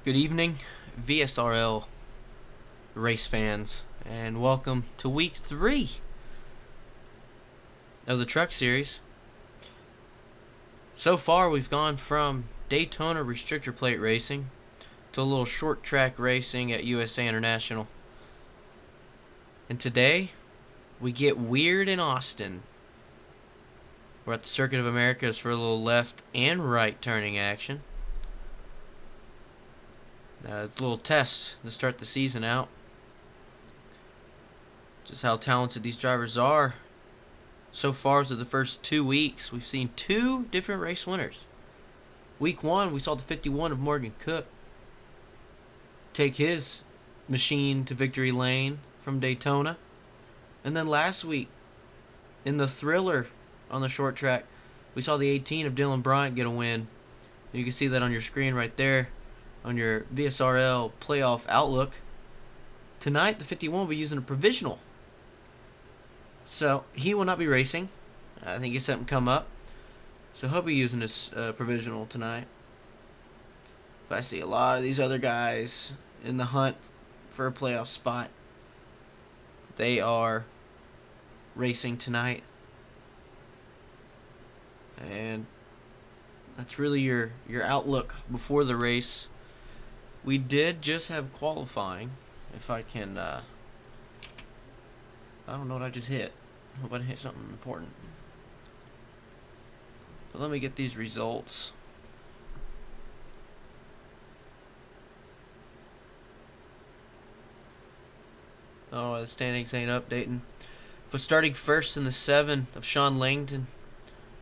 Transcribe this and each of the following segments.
Good evening, VSRL race fans, and welcome to week 3 of the Truck Series. So far, we've gone from Daytona restrictor plate racing to a little short track racing at USA International. And today, we get weird in Austin. We're at the Circuit of Americas for a little left and right turning action. It's a little test to start the season out. Just how talented these drivers are. So far through the first 2 weeks, we've seen 2 different race winners. Week 1, we saw the 51 of Morgan Cook take his machine to victory lane from Daytona. And then last week, in the thriller on the short track, we saw the 18 of Dylan Bryant get a win. You can see that on your screen right there on your VSRL playoff outlook. Tonight, the 51 will be using a provisional. So, he will not be racing. I think he's something come up. So, he'll be using this provisional tonight. But I see a lot of these other guys in the hunt for a playoff spot. They are racing tonight. And that's really your outlook before the race. We did just have qualifying. If I can, I don't know what I just hit. I hope I hit something important. But let me get these results. Oh, the standings ain't updating. But starting first in the 7 of Sean Langton.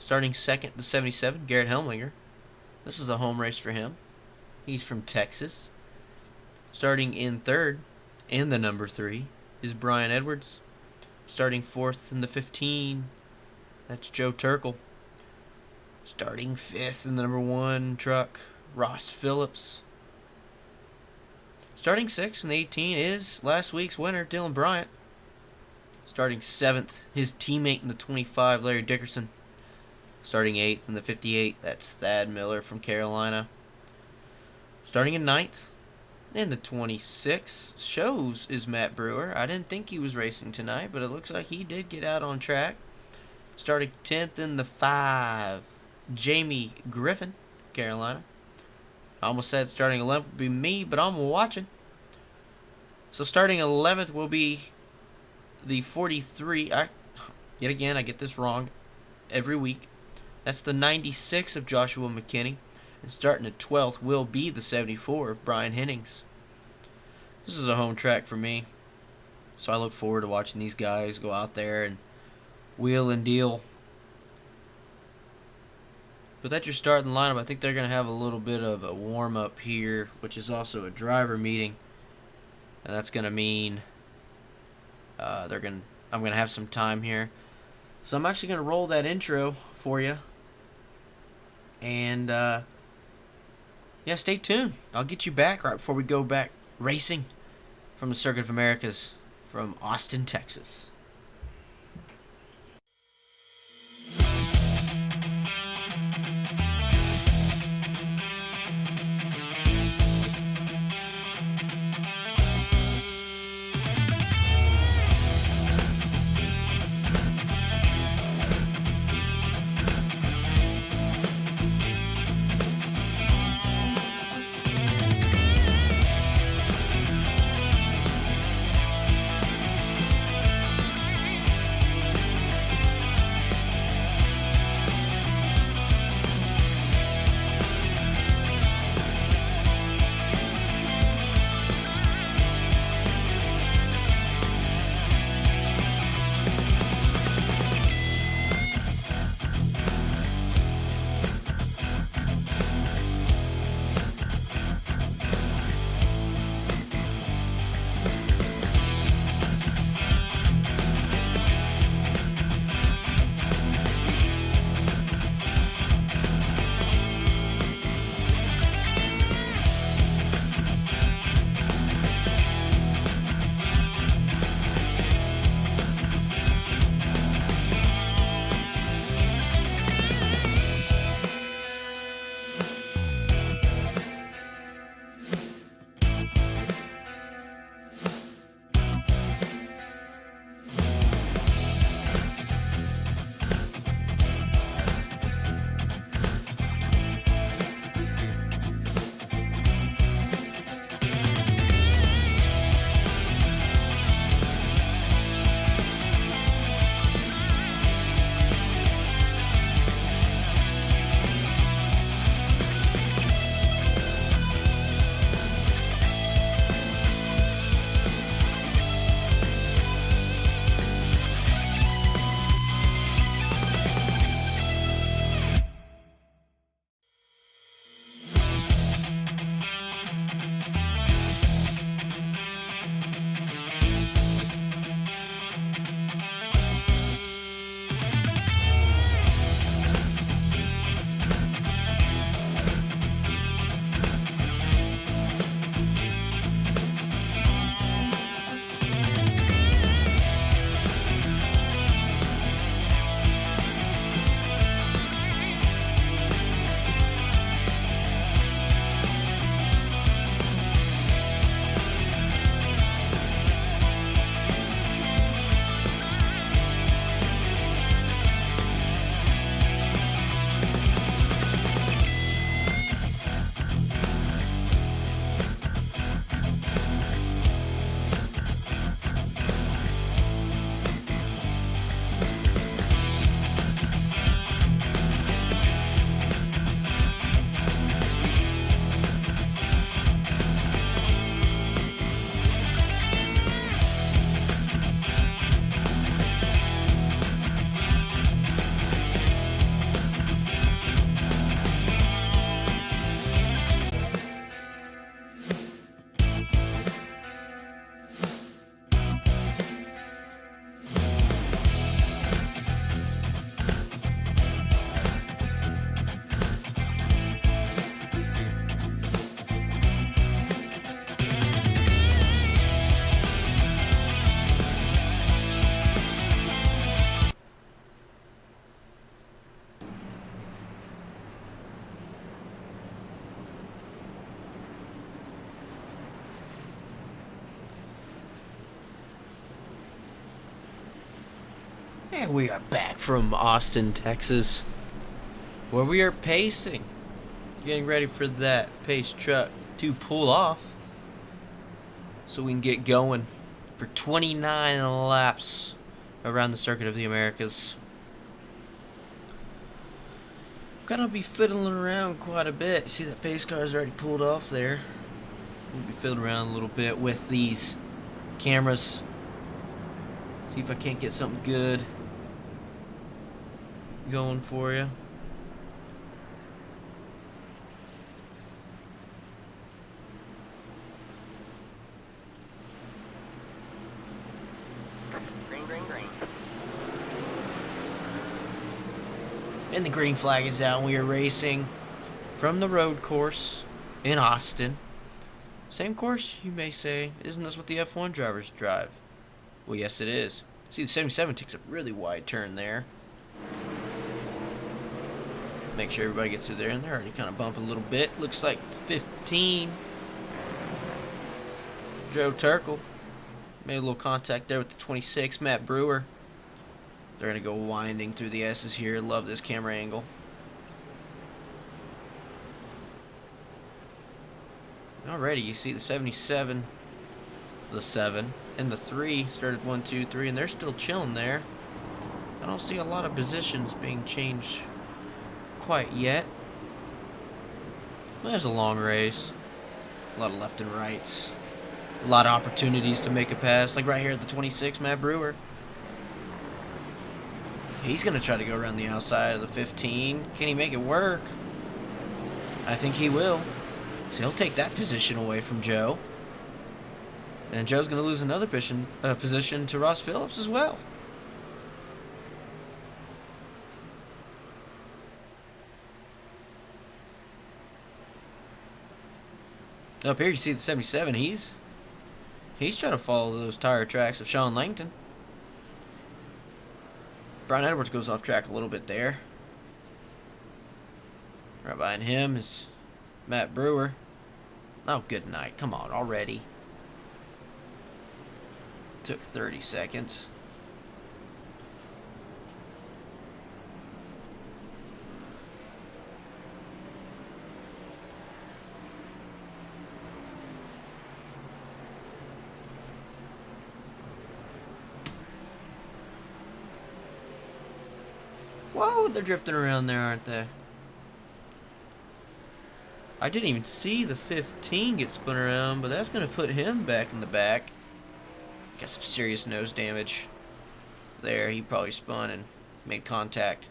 Starting second, the 77, Garrett Helminger. This is a home race for him. He's from Texas. Starting in third, in the number 3, is Brian Edwards. Starting fourth in the 15, that's Joe Turkle. Starting fifth in the number 1 truck, Ross Phillips. Starting sixth in the 18 is last week's winner, Dylan Bryant. Starting 7th, his teammate in the 25, Larry Dickerson. Starting 8th in the 58, that's Thad Miller from Carolina. Starting in 9th, in the 26 shows is Matt Brewer. I didn't think he was racing tonight, but it looks like he did get out on track. Starting 10th in the 5, Jamie Griffin, Carolina. I almost said starting 11th would be me, but I'm watching. So starting 11th will be the 43. Yet again, I get this wrong every week. That's the 96 of Joshua McKinney. And starting at 12th will be the 74 of Brian Hennings. This is a home track for me. So I look forward to watching these guys go out there and wheel and deal. But that's your starting lineup. I think they're going to have a little bit of a warm-up here, which is also a driver meeting. And that's going to mean I'm going to have some time here. So I'm actually going to roll that intro for you. And yeah, stay tuned. I'll get you back right before we go back racing from the Circuit of Americas from Austin, Texas. And we are back from Austin, Texas, where we are pacing, getting ready for that pace truck to pull off so we can get going for 29 laps around the Circuit of the Americas. Gonna be fiddling around quite a bit. You see that pace car's already pulled off there. We'll be fiddling around a little bit with these cameras. See if I can't get something good going for you. Green. And the green flag is out, and we are racing from the road course in Austin. Same course, you may say. Isn't this what the F1 drivers drive? Well, yes, it is. See, the 77 takes a really wide turn there. Make sure everybody gets through there, and they're already kind of bumping a little bit. Looks like 15. Joe Turkle made a little contact there with the 26, Matt Brewer. They're going to go winding through the S's here. Love this camera angle. Alrighty, you see the 77, the 7, and the 3 started 1, 2, 3, and they're still chilling there. I don't see a lot of positions being changed quite yet. Well, there's a long race. A lot of left and rights. A lot of opportunities to make a pass. Like right here at the 26, Matt Brewer. He's going to try to go around the outside of the 15. Can he make it work? I think he will. So he'll take that position away from Joe. And Joe's going to lose another position to Ross Phillips as well. Up here you see the 77. He's trying to follow those tire tracks of Sean Langton. Brian Edwards goes off track a little bit there. Right behind him is Matt Brewer. Oh, good night. Come on, already. Took 30 seconds. Whoa, they're drifting around there, aren't they? I didn't even see the 15 get spun around, but that's going to put him back in the back. Got some serious nose damage there. He probably spun and made contact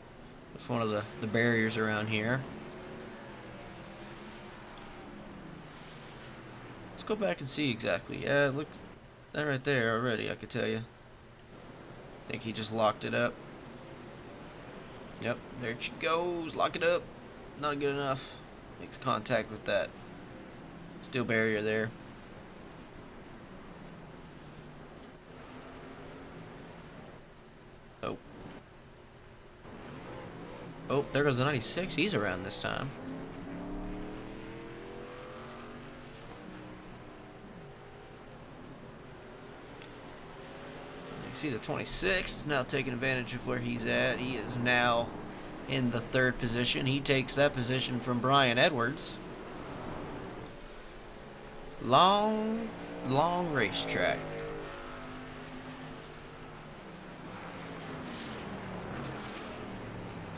with one of the barriers around here. Let's go back and see exactly. Yeah, look, that right there already, I could tell you. I think he just locked it up. Yep, there she goes. Lock it up. Not good enough. Makes contact with that steel barrier there. Oh, there goes the 96. He's around this time. You see the 26 is now taking advantage of where he's at. He is now in the 3rd position. He takes that position from Brian Edwards. Long racetrack.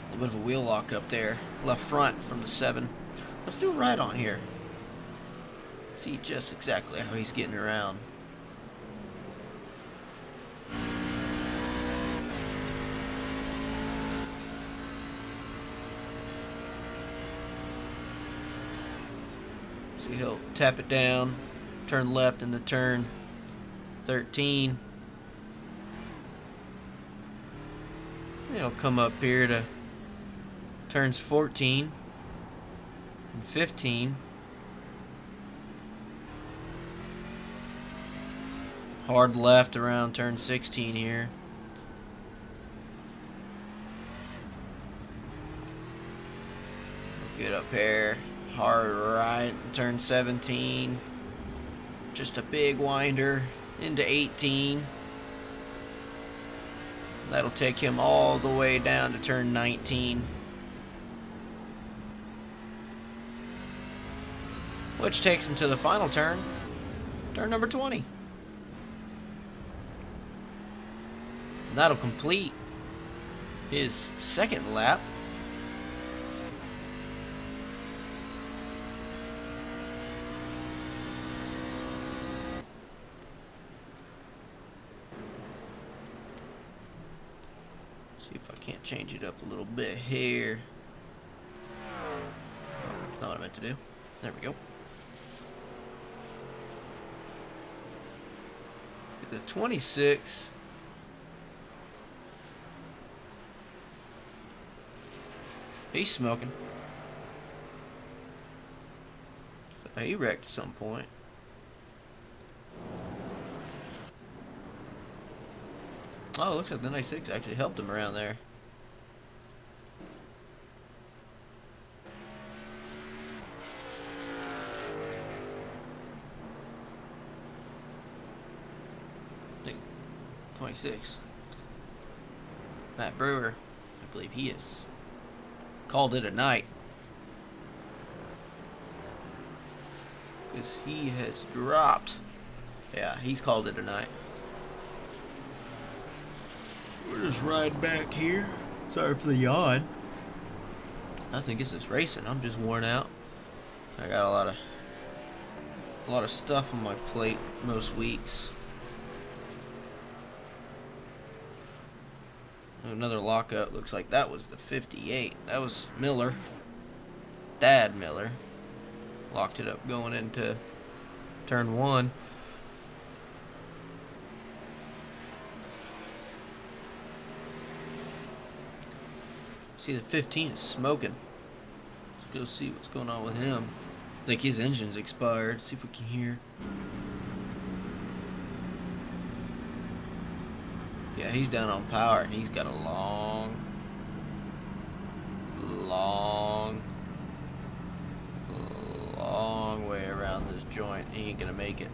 A little bit of a wheel lock up there. Left front from the 7. Let's do it right on here. See just exactly how he's getting around. See, he'll tap it down, turn left into turn 13. He'll come up here to turns 14 and 15. Hard left around turn 16 here. Get up here. Hard right, turn 17. Just a big winder into 18. That'll take him all the way down to turn 19. Which takes him to the final turn. Turn number 20. And that'll complete his second lap. See if I can't change it up a little bit here. That's not what I meant to do. There we go. The 26. He's smoking. So he wrecked at some point. Oh, it looks like the 96 actually helped him around there. I think 26. Matt Brewer, I believe he is. Called it a night. Because he has dropped. Yeah, he's called it a night. We're just riding back here. Sorry for the yawn. Nothing against this racing. I'm just worn out. I got a lot of stuff on my plate most weeks. Another lockup. Looks like that was the 58. That was Miller. Dad Miller. Locked it up going into turn 1. See, the 15 is smoking. Let's go see what's going on with him. I think his engine's expired. See if we can hear. Yeah, he's down on power, and he's got a long way around this joint. He ain't gonna make it.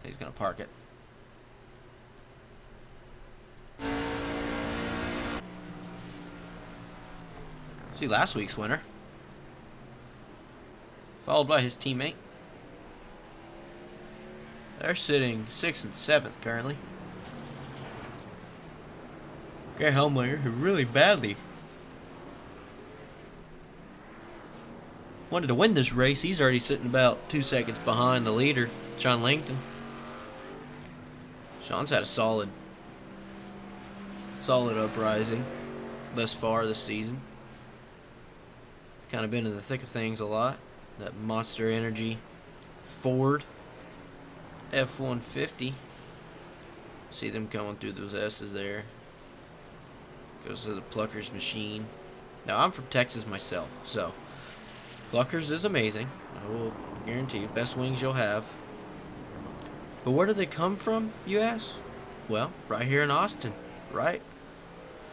He's gonna park it. See, last week's winner, followed by his teammate. They're sitting 6th and 7th currently. Gary Helmlinger, who really badly wanted to win this race. He's already sitting about 2 seconds behind the leader, Sean Langton. Sean's had a solid uprising thus far this season. He's kind of been in the thick of things a lot. That Monster Energy Ford F-150. See them coming through those S's there. Goes to the Pluckers machine. Now, I'm from Texas myself, so Pluckers is amazing. I will guarantee you, best wings you'll have. But where do they come from, you ask? Well, right here in Austin. Right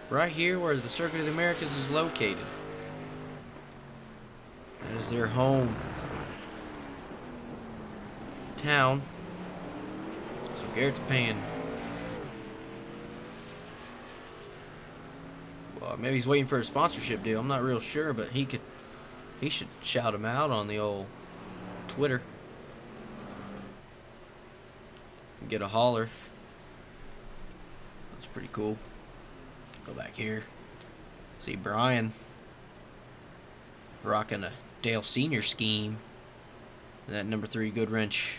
here where the Circuit of the Americas is located. That is their home town. So Garrett's paying. Well, maybe he's waiting for a sponsorship deal. I'm not real sure, but he should shout him out on the old Twitter. Get a holler. That's pretty cool. Go back here. See Brian rocking a Dale Senior scheme. That number 3 Goodwrench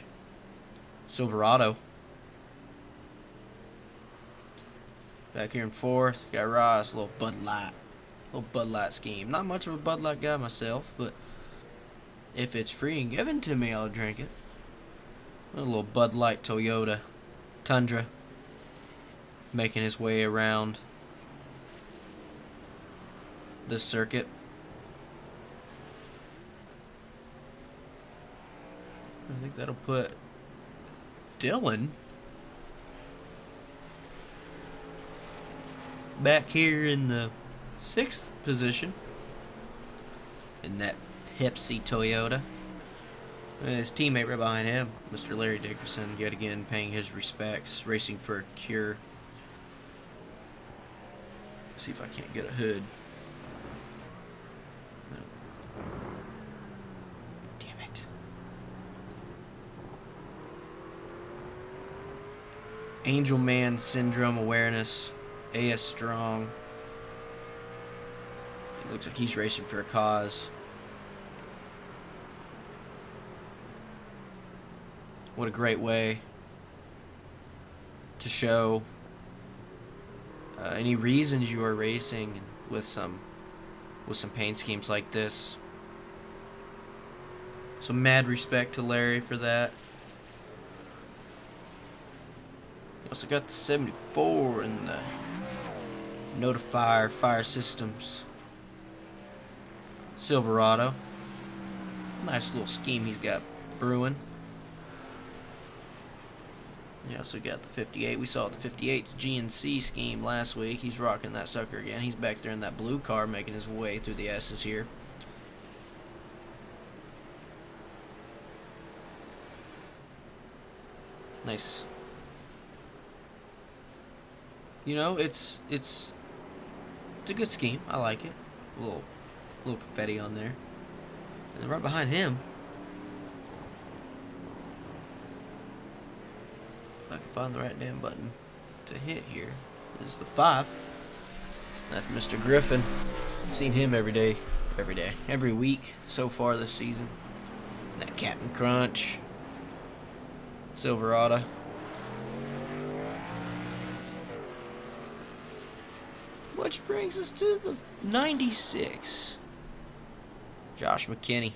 Silverado. Back here in 4th, got Ross, a little Bud Light scheme. Not much of a Bud Light guy myself, but if it's free and given to me, I'll drink it. A little Bud Light Toyota Tundra making his way around the circuit. I think that'll put Dylan back here in the 6th position in that Pepsi Toyota. And his teammate right behind him, Mr. Larry Dickerson, yet again paying his respects, racing for Cure See if I can't get a hood. No. Damn it. Angel Man Syndrome Awareness. AS Strong. It looks like he's racing for a cause. What a great way to show any reasons you are racing with some paint schemes like this. So mad respect to Larry for that. You also got the 74 and the Notifier Fire Systems Silverado. Nice little scheme he's got brewing. You also got the 58. We saw the 58's GNC scheme last week. He's rocking that sucker again. He's back there in that blue car making his way through the S's here. Nice. You know, it's a good scheme. I like it. A little confetti on there. And then right behind him, if I can find the right damn button to hit here, is the 5. That's Mr. Griffin. I've seen him every week so far this season. And that Captain Crunch Silverado. Which brings us to the 96. Josh McKinney.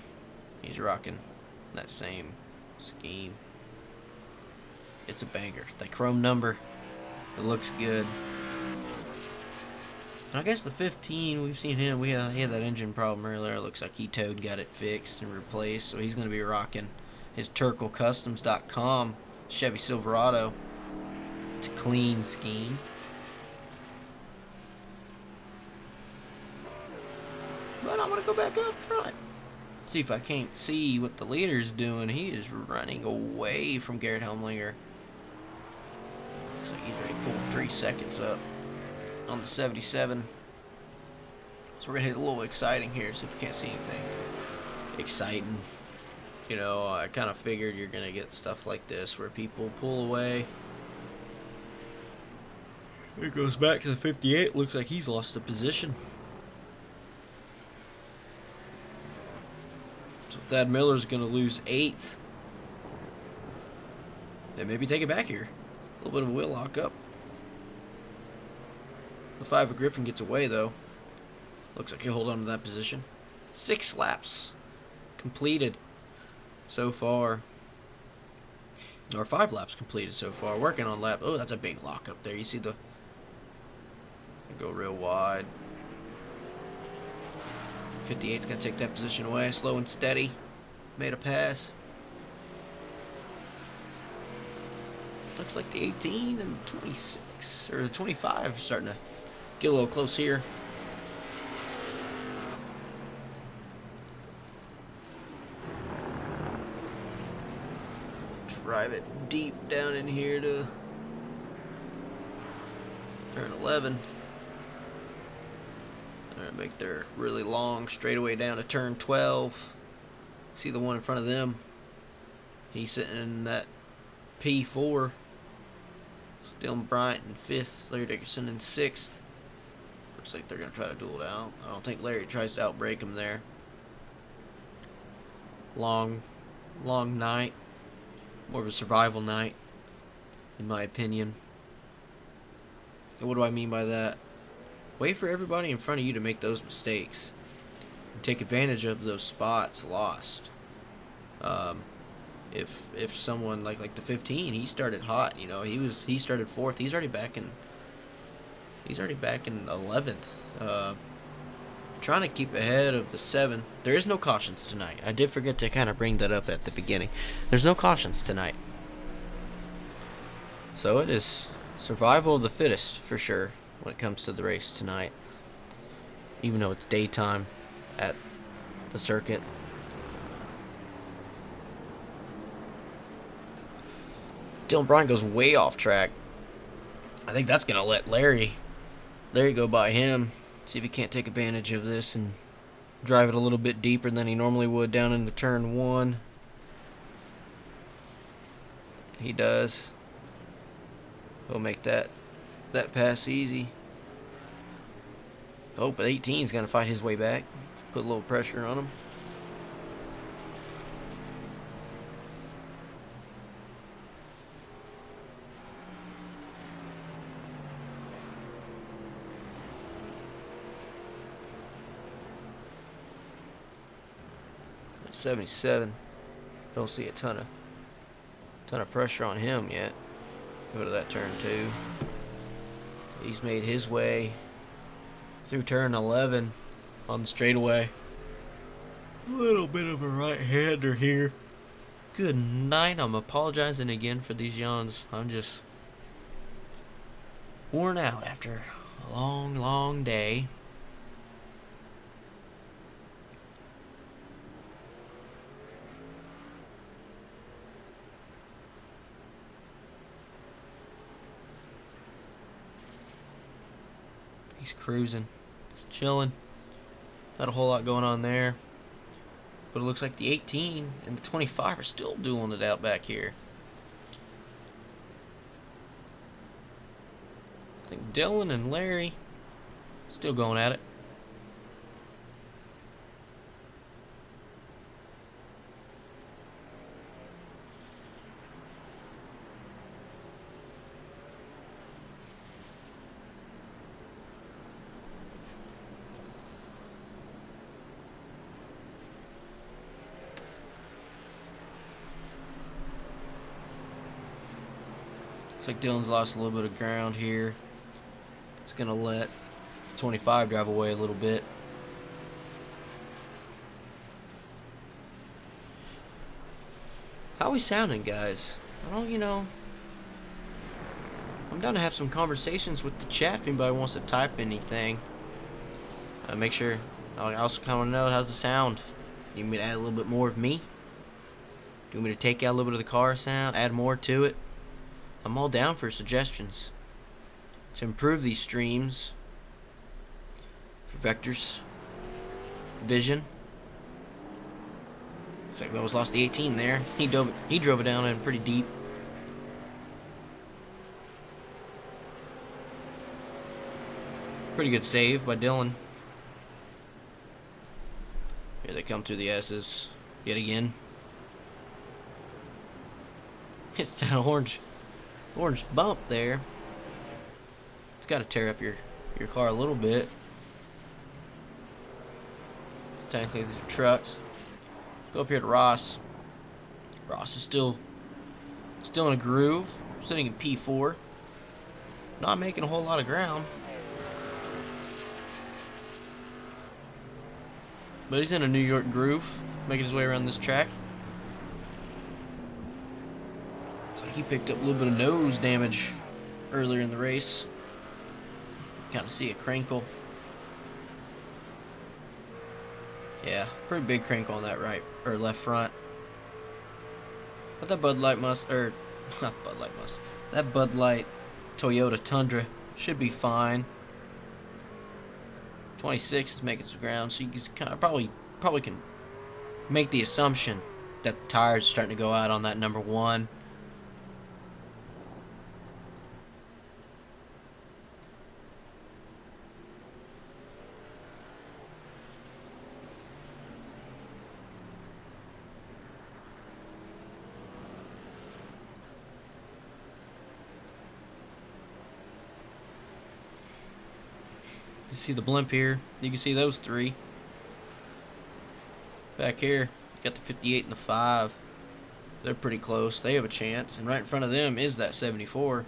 He's rocking that same scheme. It's a banger. That chrome number, it looks good. And I guess the 15, we've seen him. He had that engine problem earlier. It looks like got it fixed and replaced. So he's going to be rocking his TurkleCustoms.com Chevy Silverado. It's a clean scheme. But I'm going to go back up front. See if I can't see what the leader's doing. He is running away from Garrett Helmlinger. Looks like he's ready to pull 3 seconds up on the 77. So we're going to hit a little exciting here, see if we can't see anything exciting. You know, I kind of figured you're going to get stuff like this where people pull away. It goes back to the 58. Looks like he's lost the position. So if Thad Miller's going to lose 8th, then maybe take it back here. A little bit of a wheel lock up. The 5 of Griffin gets away, though. Looks like he'll hold on to that position. 6 laps completed so far. Or 5 laps completed so far. Working on lap. Oh, that's a big lock up there. You see the... Go real wide. 58's going to take that position away. Slow and steady. Made a pass. Looks like the 18 and 26. Or the 25 are starting to get a little close here. Drive it deep down in here to turn 11. They're going to make their really long straightaway down to turn 12. See the one in front of them? He's sitting in that P4. Dylan Bryant in 5th. Larry Dickerson in 6th. Looks like they're going to try to duel it out. I don't think Larry tries to outbreak him there. Long night. More of a survival night, in my opinion. And what do I mean by that? Wait for everybody in front of you to make those mistakes. And take advantage of those spots lost. If someone like the 15, he started hot, you know, he started 4th. He's already back in 11th. Trying to keep ahead of the 7. There is no cautions tonight. I did forget to kind of bring that up at the beginning. There's no cautions tonight. So it is survival of the fittest for sure when it comes to the race tonight. Even though it's daytime at the circuit. Dylan Bryant goes way off track. I think that's going to let Larry There you go by him. See if he can't take advantage of this and drive it a little bit deeper than he normally would down into turn 1. He does. He'll make that pass easy. Oh, but 18 is going to fight his way back. Put a little pressure on him. At 77. Don't see a ton of pressure on him yet. Go to that turn 2. He's made his way through turn 11 on the straightaway. A little bit of a right-hander here. Good night. I'm apologizing again for these yawns. I'm just worn out after a long, long day. He's cruising. He's chilling. Not a whole lot going on there. But it looks like the 18 and the 25 are still dueling it out back here. I think Dylan and Larry still going at it. Looks like Dylan's lost a little bit of ground here. It's going to let 25 drive away a little bit. How are we sounding, guys? I'm down to have some conversations with the chat if anybody wants to type anything. Make sure. I also kind of want to know, how's the sound? You want me to add a little bit more of me? Do you want me to take out a little bit of the car sound, add more to it? I'm all down for suggestions to improve these streams for Vector's vision. Looks like we almost lost the 18 there. He drove it down in pretty deep. Pretty good save by Dylan. Here they come through the S's yet again. It's that orange bump there. It's got to tear up your car a little bit. Technically these are trucks. Go up here to Ross. Ross is still in a groove, sitting in P4. Not making a whole lot of ground. But he's in a New York groove, making his way around this track. So he picked up a little bit of nose damage earlier in the race. Kind of see a crinkle. Yeah, pretty big crinkle on that right or left front. But that Bud Light that Bud Light Toyota Tundra should be fine. 26 is making some ground, so you can kind of probably can make the assumption that the tires are starting to go out on that number 1. You see the blimp here. You can see those 3. Back here, you got the 58 and the 5. They're pretty close. They have a chance. And right in front of them is that 74.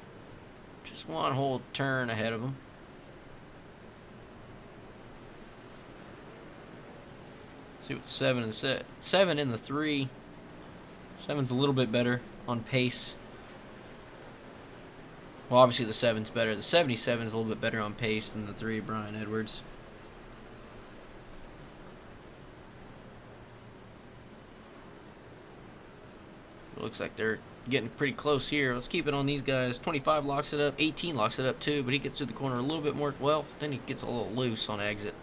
Just one whole turn ahead of them. See what the 7 and the 7 and the 3. 7's a little bit better on pace. Well, obviously the 7's better. The 77 is a little bit better on pace than the 3, Brian Edwards. It looks like they're getting pretty close here. Let's keep it on these guys. 25 locks it up. 18 locks it up too, but he gets through the corner a little bit more. Well, then he gets a little loose on exit.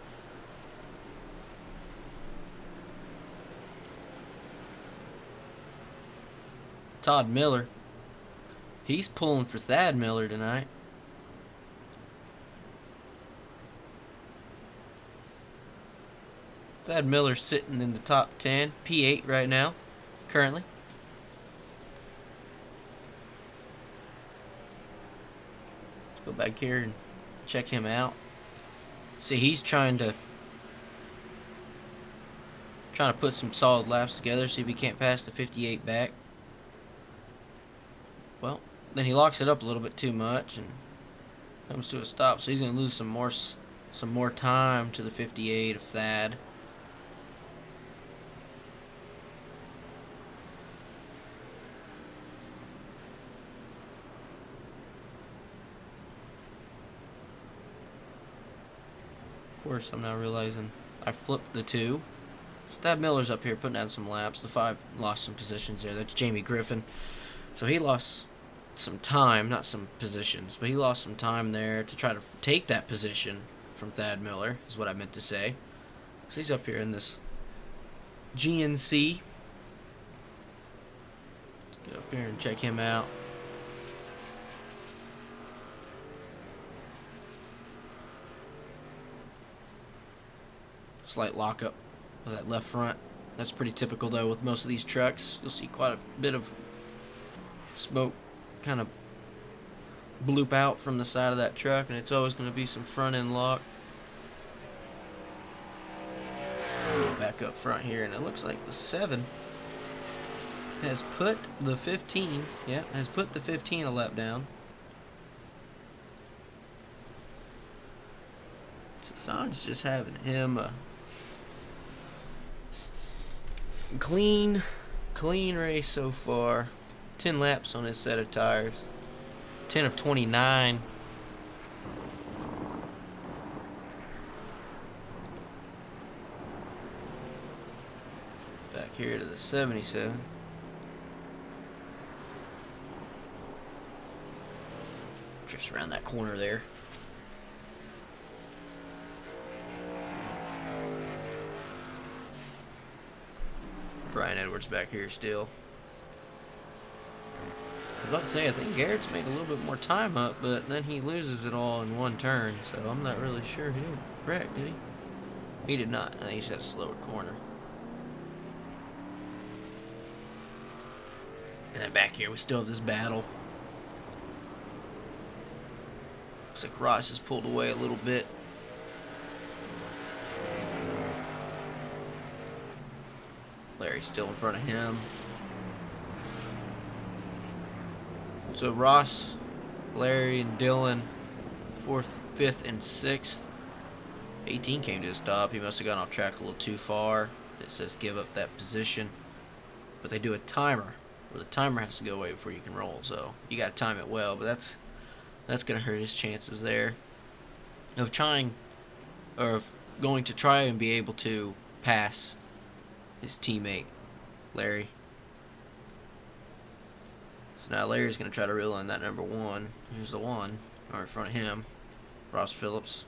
Todd Miller. He's pulling for Thad Miller tonight. Thad Miller sitting in the top 10, P8 right now, currently. Let's go back here and check him out. See, he's trying to put some solid laps together, see if he can't pass the 58 back. Well, then he locks it up a little bit too much and comes to a stop, so he's going to lose some more time to the 58 of Thad. Of course, I'm now realizing I flipped the 2. So Thad Miller's up here putting down some laps. The 5 lost some positions there. That's Jamie Griffin. So he lost some time, not some positions, but he lost some time there to try to take that position from Thad Miller, is what I meant to say. So he's up here in this GNC. Let's get up here and check him out. Slight lockup of that left front. That's pretty typical though with most of these trucks. You'll see quite a bit of smoke kind of bloop out from the side of that truck, and it's always going to be some front end lock. Back up front here, and it looks like the 7 has put the 15, has put the 15 a lap down. Hassan's just having him a clean race so far. 10 laps on his set of tires. 10 of 29. Back here to the 77. Just around that corner there. Brian Edwards back here still. I was about to say, I think Garrett's made a little bit more time up, but then he loses it all in one turn, so I'm not really sure he didn't wreck, did he? He did not. I think he just had a slower corner. And then back here, we still have this battle. Looks like Ross has pulled away a little bit. Larry's still in front of him. So Ross, Larry, and Dylan, 4th, 5th, and 6th. 18 came to a stop. He must have gone off track a little too far. It says give up that position. But they do a timer, where the timer has to go away before you can roll. So you got to time it well, but that's going to hurt his chances there of going to try and be able to pass his teammate, Larry. So now Larry's going to try to reel in that number 1. Here's the 1, or in front of him, Ross Phillips.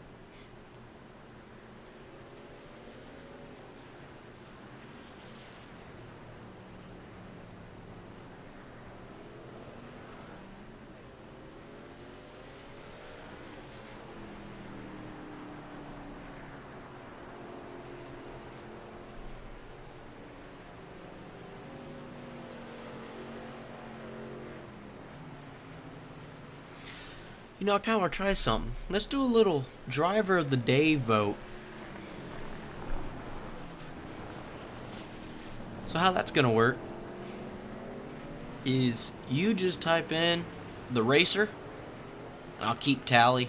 You know, I kind of want to try something. Let's do a little driver of the day vote. So how that's going to work is you just type in the racer, and I'll keep tally.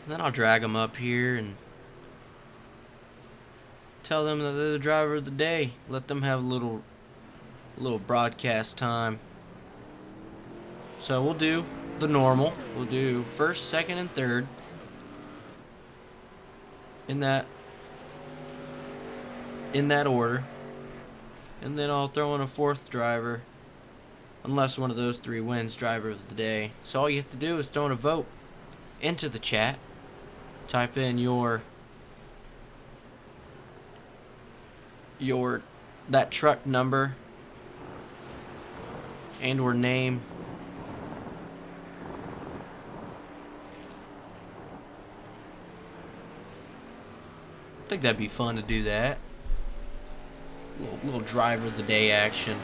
And then I'll drag them up here and tell them that they're the driver of the day. Let them have a little broadcast time. So we'll do the normal. We'll do 1st, 2nd, and 3rd. In that order. and then I'll throw in a fourth driver, unless one of those three wins driver of the day. So all you have to do is throw in a vote into the chat. Type in your that truck number and or name. I think that'd be fun to do that. Little driver of the day action.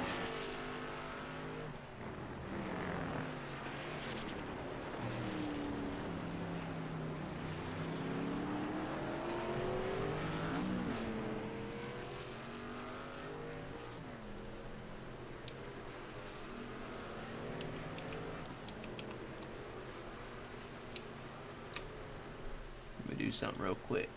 Let me do something real quick.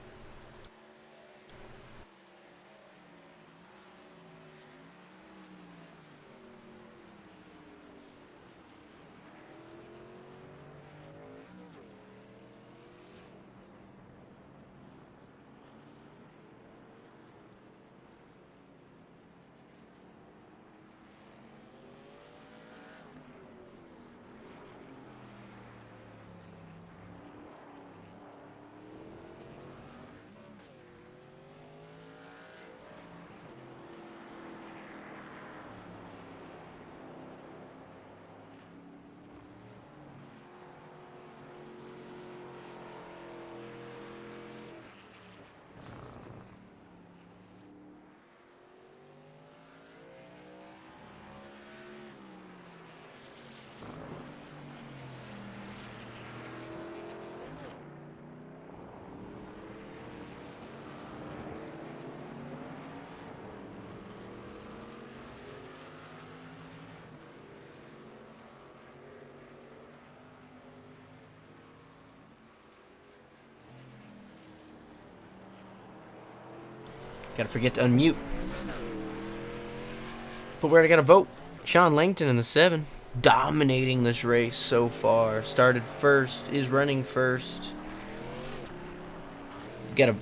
Gotta forget to unmute. But we already got a vote. Sean Langton in the 7. Dominating this race so far. Started first. Is running first.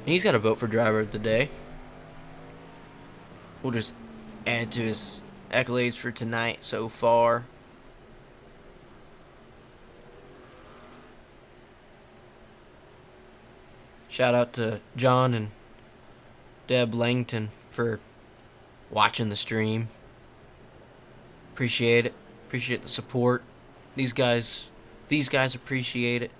He's got a vote for driver of the day. We'll just add to his accolades for tonight so far. Shout out to John and Deb Langton for watching the stream. Appreciate it. Appreciate the support. These guys appreciate it.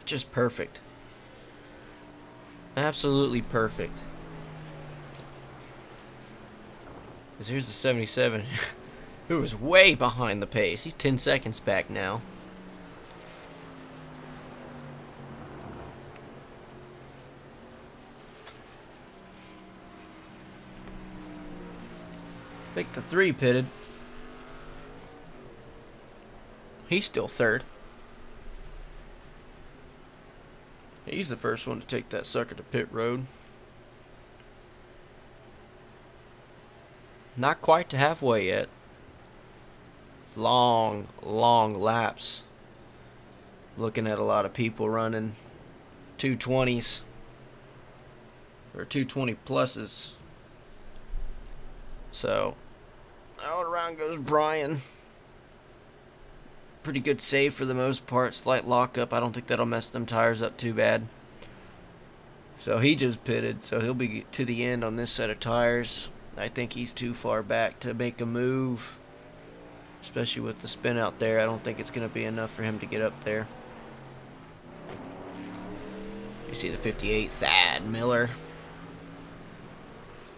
Just perfect. Absolutely perfect. Because here's the 77, who was way behind the pace. He's 10 seconds back now. I think the 3 pitted. He's still third. He's the first one to take that sucker to pit road. Not quite to halfway yet. Long laps. Looking at a lot of people running 220s or 220 pluses. So, out around goes Brian. Pretty good save for the most part. Slight lockup. I don't think that'll mess them tires up too bad. So he just pitted, so he'll be to the end on this set of tires. I think he's too far back to make a move, especially with the spin out there. I don't think it's going to be enough for him to get up there. You see the 58, Thad Miller.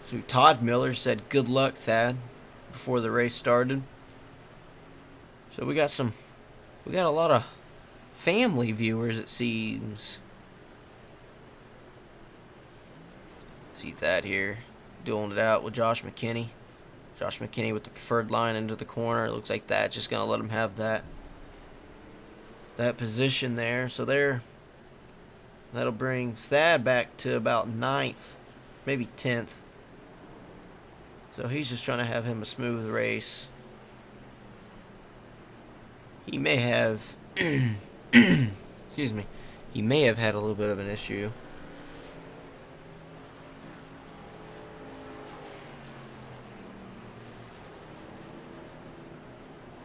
So Todd Miller said, "Good luck, Thad," before the race started. So we got a lot of family viewers, it seems. See Thad here, dueling it out with Josh McKinney. Josh McKinney with the preferred line into the corner. It looks like Thad's just going to let him have that position there. So that'll bring Thad back to about 9th, maybe 10th. So he's just trying to have him a smooth race. He may have, excuse me, he may have had a little bit of an issue.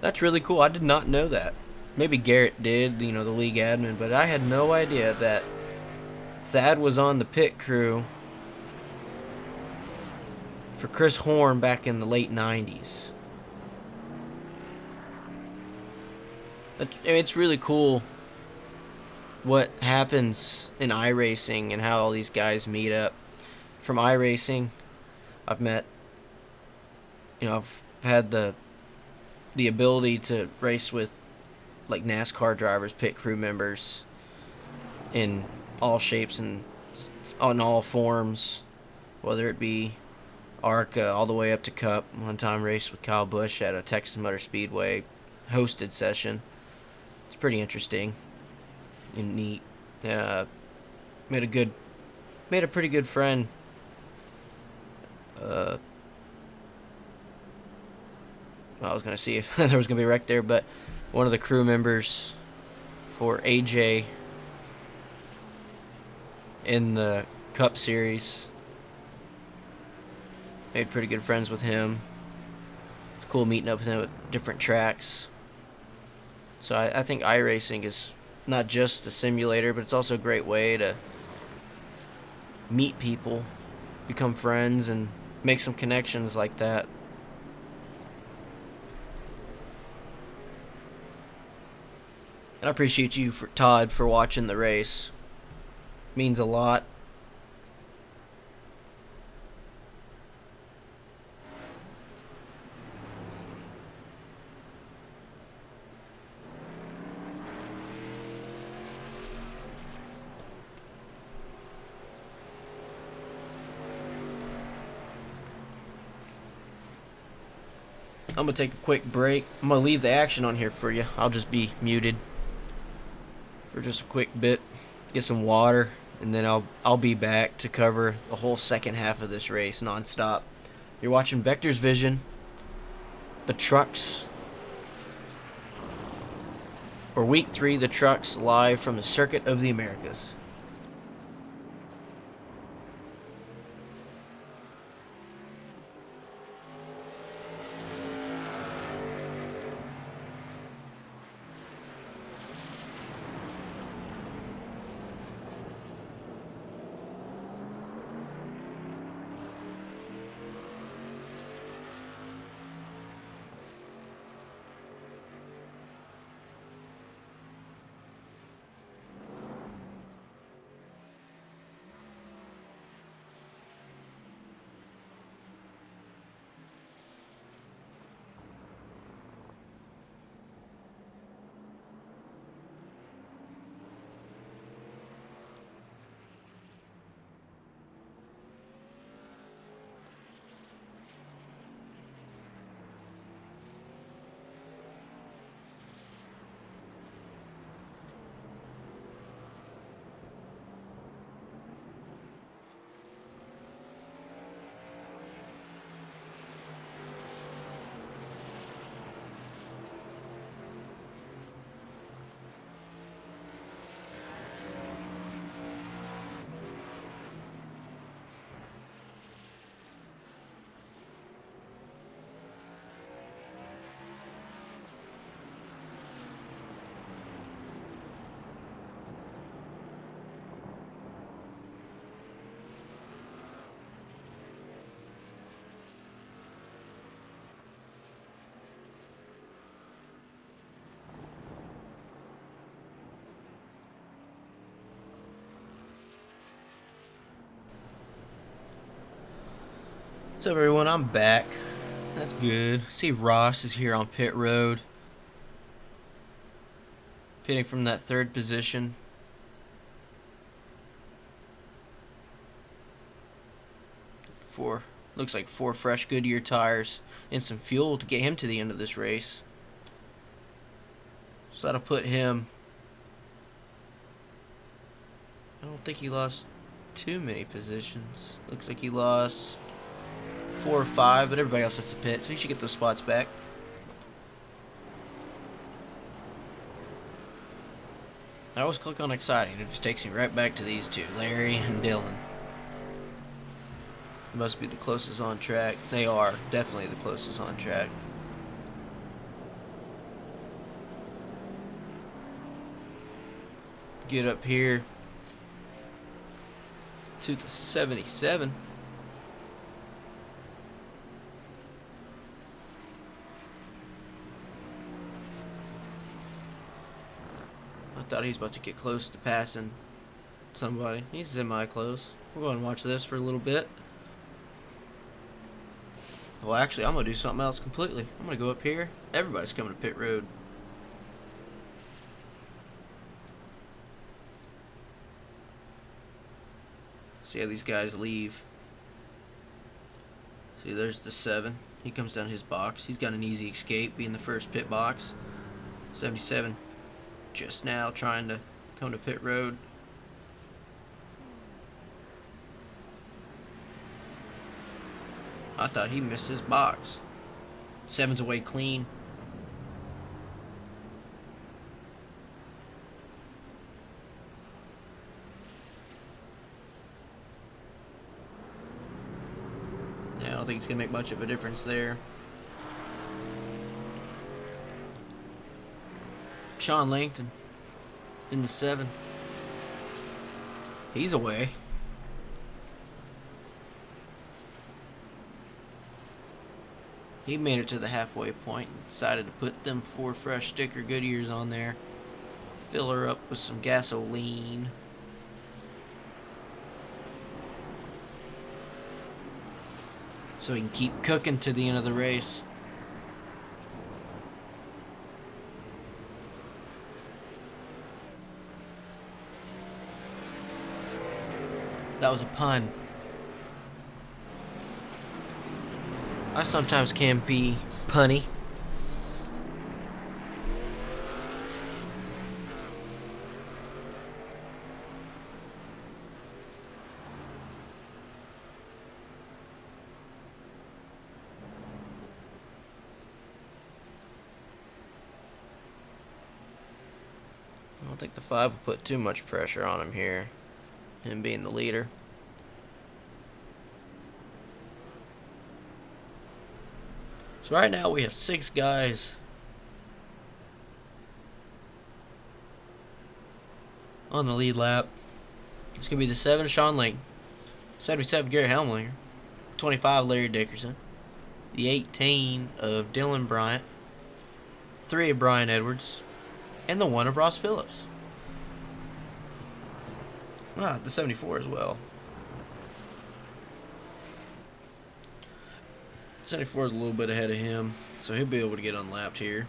That's really cool. I did not know that. Maybe Garrett did, the league admin, but I had no idea that Thad was on the pit crew for Chris Horn back in the late 90s. It's really cool what happens in iRacing and how all these guys meet up. From iRacing, I've met, I've had the ability to race with like NASCAR drivers, pit crew members in all shapes and on all forms, whether it be ARCA all the way up to Cup. One time raced with Kyle Busch at a Texas Motor Speedway hosted session. It's pretty interesting and neat. Made a pretty good friend. I was going to see if there was going to be a wreck there, but one of the crew members for AJ in the Cup Series, made pretty good friends with him. It's cool meeting up with him at different tracks. So I think iRacing is not just a simulator, but it's also a great way to meet people, become friends, and make some connections like that. And I appreciate you, Todd, for watching the race. It means a lot. I'm going to take a quick break. I'm going to leave the action on here for you. I'll just be muted for just a quick bit. Get some water, and then I'll be back to cover the whole second half of this race nonstop. You're watching Vector's Vision, the trucks, or Week 3, the trucks, live from the Circuit of the Americas. What's up, everyone? I'm back. That's good. See, Ross is here on pit road, pitting from that third position. Looks like 4 fresh Goodyear tires and some fuel to get him to the end of this race. So that'll put him, I don't think he lost too many positions. Looks like he lost 4 or 5, but everybody else has to pit, so he should get those spots back. I always click on exciting. It just takes me right back to these two, Larry and Dylan. Must be the closest on track. They are definitely the closest on track. Get up here to the 77. I thought he was about to get close to passing somebody. He's semi-close. We'll go and watch this for a little bit. Well, actually, I'm going to do something else completely. I'm going to go up here. Everybody's coming to pit road. See how these guys leave. See, there's the 7. He comes down his box. He's got an easy escape, being the first pit box. 77 just now trying to come to pit road. I thought he missed his box. 7's away clean. Yeah, I don't think it's going to make much of a difference there. Sean Langton in the 7. He's away. He made it to the halfway point and decided to put them 4 fresh sticker Goodyears on there. Fill her up with some gasoline. So he can keep cooking to the end of the race. That was a pun. I sometimes can be punny. I don't think the 5 will put too much pressure on him here, him being the leader. So right now we have 6 guys on the lead lap. It's going to be the 7, Sean Link, 77, Gary Helmlinger, 25, Larry Dickerson, the 18 of Dylan Bryant, 3 of Brian Edwards, and the 1 of Ross Phillips. The 74 as well. 74 is a little bit ahead of him, so he'll be able to get unlapped here.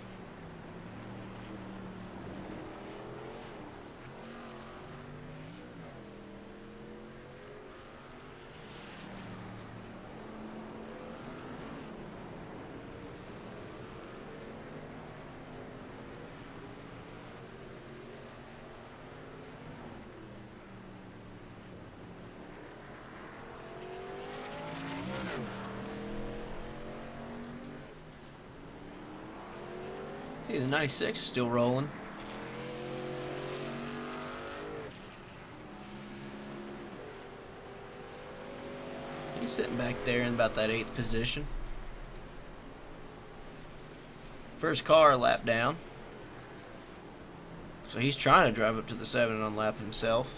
See, the 96 is still rolling. He's sitting back there in about that 8th position. First car lap down. So he's trying to drive up to the 7 and unlap himself.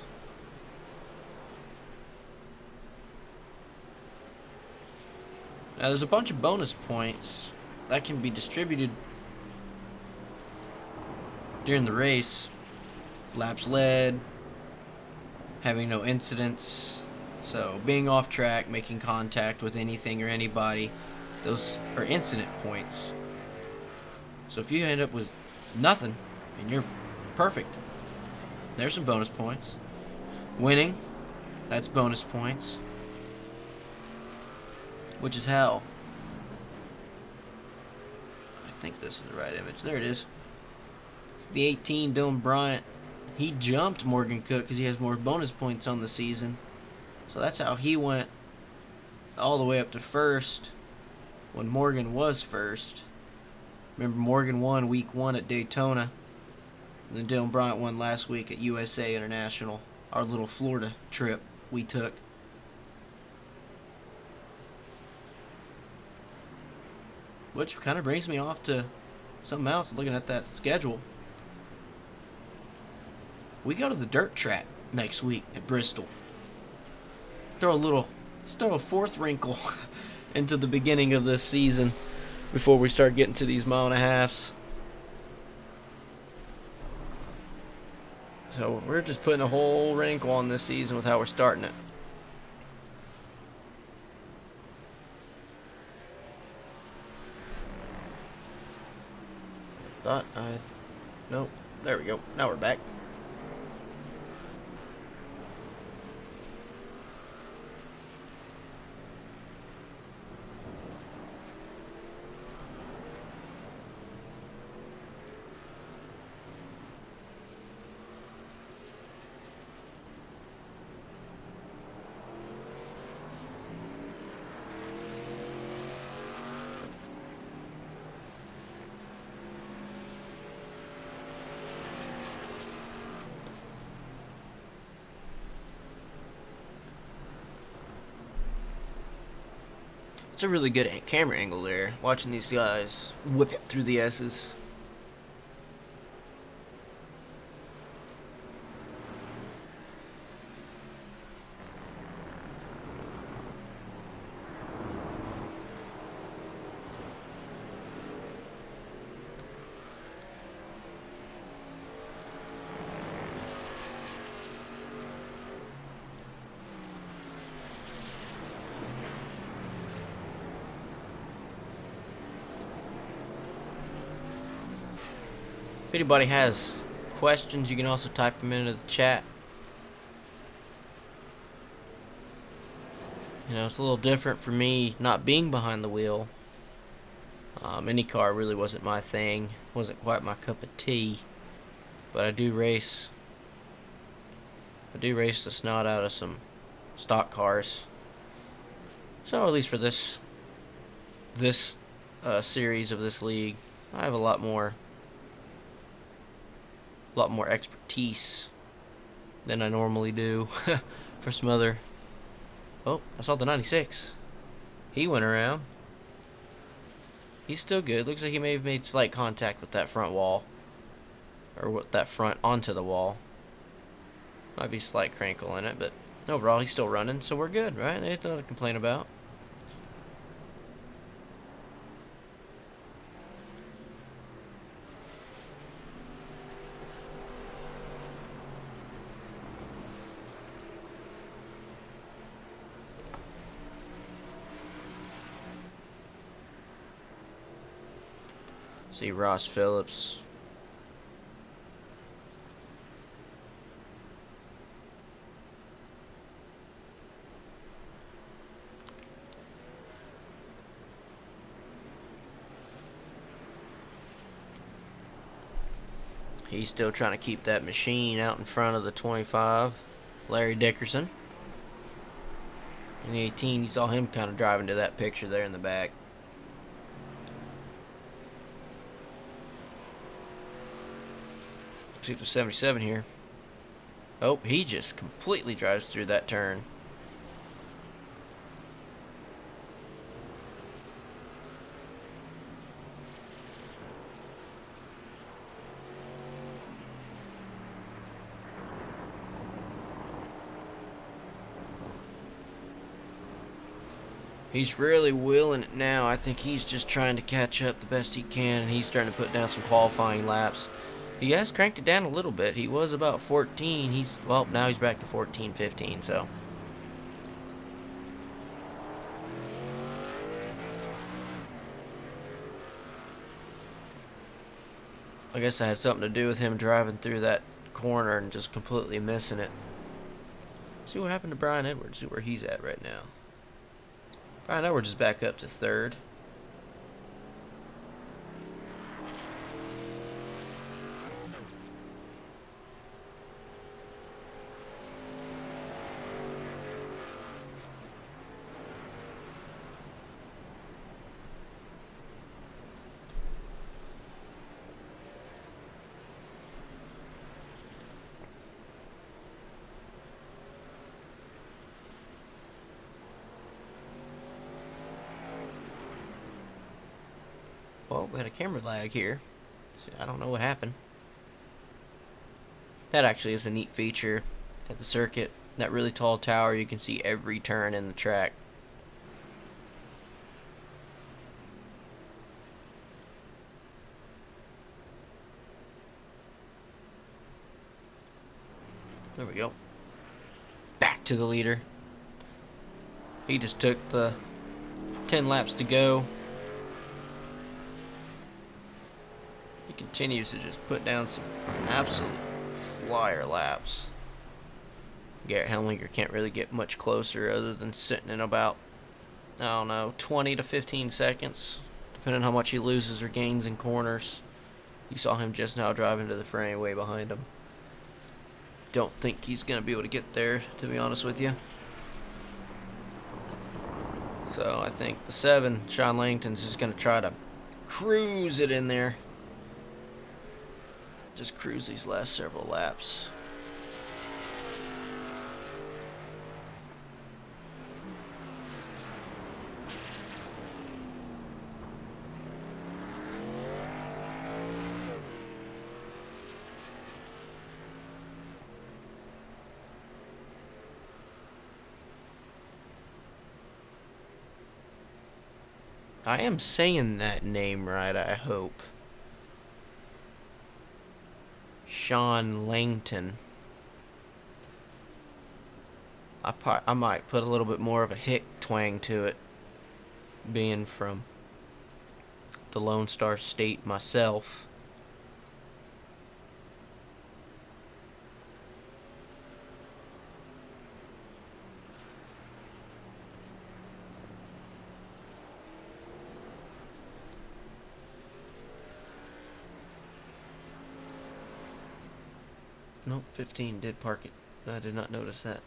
Now there's a bunch of bonus points that can be distributed during the race. Laps led, having no incidents, so being off track, making contact with anything or anybody, those are incident points. So if you end up with nothing and you're perfect, there's some bonus points. Winning, that's bonus points, which is how, I think this is the right image, there it is. It's the 18, Dylan Bryant. He jumped Morgan Cook because he has more bonus points on the season. So that's how he went all the way up to first when Morgan was first. Remember, Morgan won week 1 at Daytona. And then Dylan Bryant won last week at USA International, our little Florida trip we took. Which kind of brings me off to something else, looking at that schedule. We go to the dirt track next week at Bristol. Let's throw a fourth wrinkle into the beginning of this season before we start getting to these mile and a halves. So we're just putting a whole wrinkle on this season with how we're starting it. Nope. There we go. Now we're back. It's a really good camera angle there, watching these guys whip it through the S's. If anybody has questions, you can also type them into the chat. You know, it's a little different for me not being behind the wheel. IndyCar really wasn't my thing. Wasn't quite my cup of tea. But I do race the snot out of some stock cars. So at least for this series of this league, I have a lot more expertise than I normally do. For some other... Oh, I saw the 96. He went around. He's still good. Looks like he may have made slight contact with that front wall. Or with that front onto the wall. Might be a slight crinkle in it, but overall he's still running, so we're good, right? There's nothing to complain about. See Ross Phillips. He's still trying to keep that machine out in front of the 25. Larry Dickerson. In the 18, you saw him kind of driving to that picture there in the back. See if the 77 here. Oh, he just completely drives through that turn. He's really willing it now. I think he's just trying to catch up the best he can, and he's starting to put down some qualifying laps. He has cranked it down a little bit. He was about 14. Well, now he's back to 14, 15, so. I guess that had something to do with him driving through that corner and just completely missing it. See what happened to Brian Edwards. See where he's at right now. Brian Edwards is back up to third. We had a camera lag here. So I don't know what happened. That actually is a neat feature at the circuit. That really tall tower, you can see every turn in the track. There we go. Back to the leader. He just took the 10 laps to go. He continues to just put down some absolute flyer laps. Garrett Helllinger can't really get much closer other than sitting in about, I don't know, 20 to 15 seconds, depending on how much he loses or gains in corners. You saw him just now drive into the frame way behind him. Don't think he's going to be able to get there, to be honest with you. So I think the 7, Sean Langton's just going to try to cruise it in there. Just cruise these last several laps. I am saying that name right, I hope. Sean Langton. I might put a little bit more of a hick twang to it, being from the Lone Star State myself. Nope, 15 did park it. I did not notice that.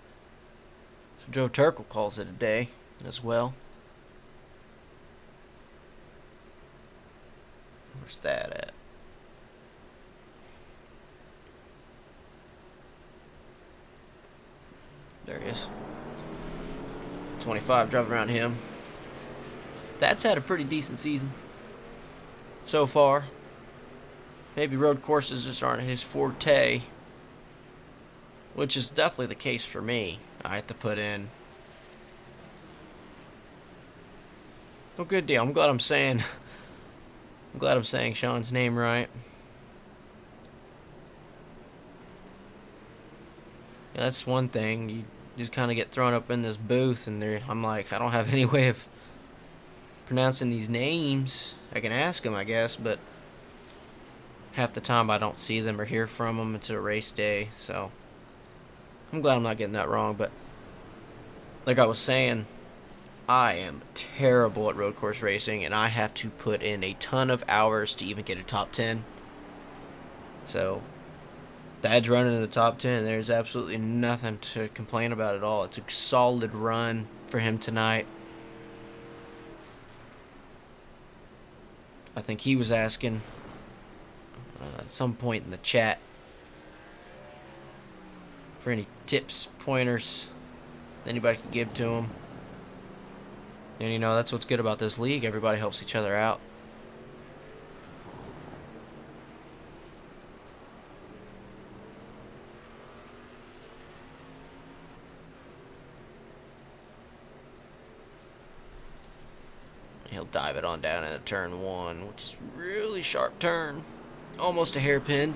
So Joe Turkle calls it a day as well. Where's that at? There he is. 25 driving around him. That's had a pretty decent season so far. Maybe road courses just aren't his forte, which is definitely the case for me. I have to put in. Well, good deal. I'm glad I'm saying Sean's name right. Yeah, that's one thing. You just kind of get thrown up in this booth, and I'm like, I don't have any way of pronouncing these names. I can ask them, I guess, but half the time I don't see them or hear from them until race day. So I'm glad I'm not getting that wrong. But like I was saying, I am terrible at road course racing, and I have to put in a ton of hours to even get a top 10. So Dad's running in the top 10. There's absolutely nothing to complain about at all. It's a solid run for him tonight. I think he was asking at some point in the chat for any tips, pointers anybody can give to him. And you know, that's what's good about this league. Everybody helps each other out. He'll dive it on down into turn 1, which is a really sharp turn. Almost a hairpin.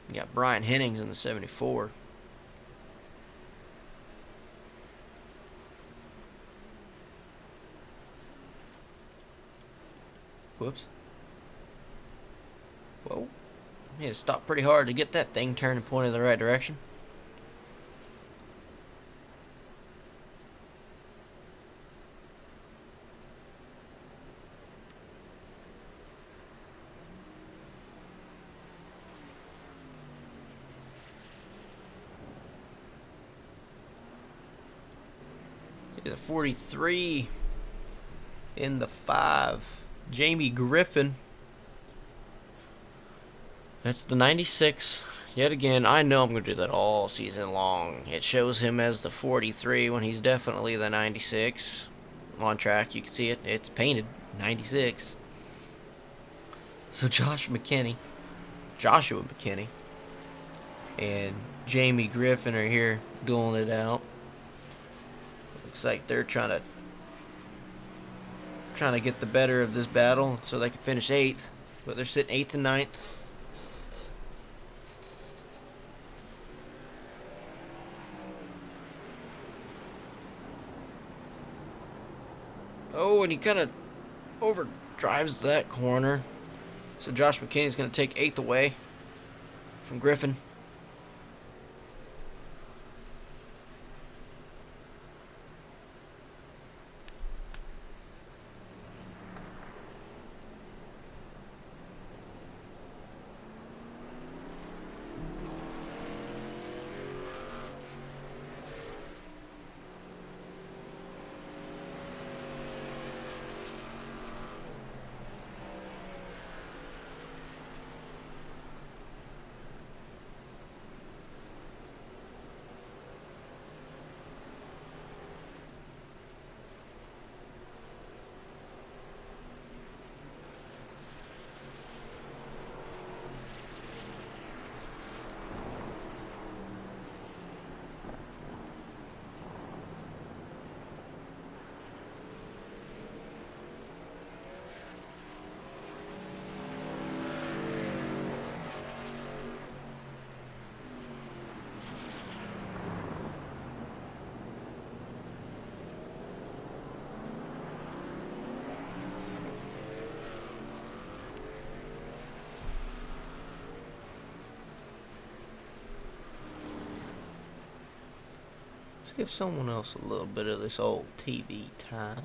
You got Brian Hennings in the 74. Whoops. Whoa. He had to stop pretty hard to get that thing turned and pointed in the right direction. The 43 in the 5. Jamie Griffin. That's the 96. Yet again, I know I'm going to do that all season long. It shows him as the 43 when he's definitely the 96. On track, you can see it. It's painted 96. So Joshua McKinney, and Jamie Griffin are here dueling it out. Looks like they're trying to get the better of this battle so they can finish 8th. But they're sitting 8th and 9th. Oh, and he kind of overdrives that corner. So Josh McKinney's going to take 8th away from Griffin. Let's give someone else a little bit of this old TV time.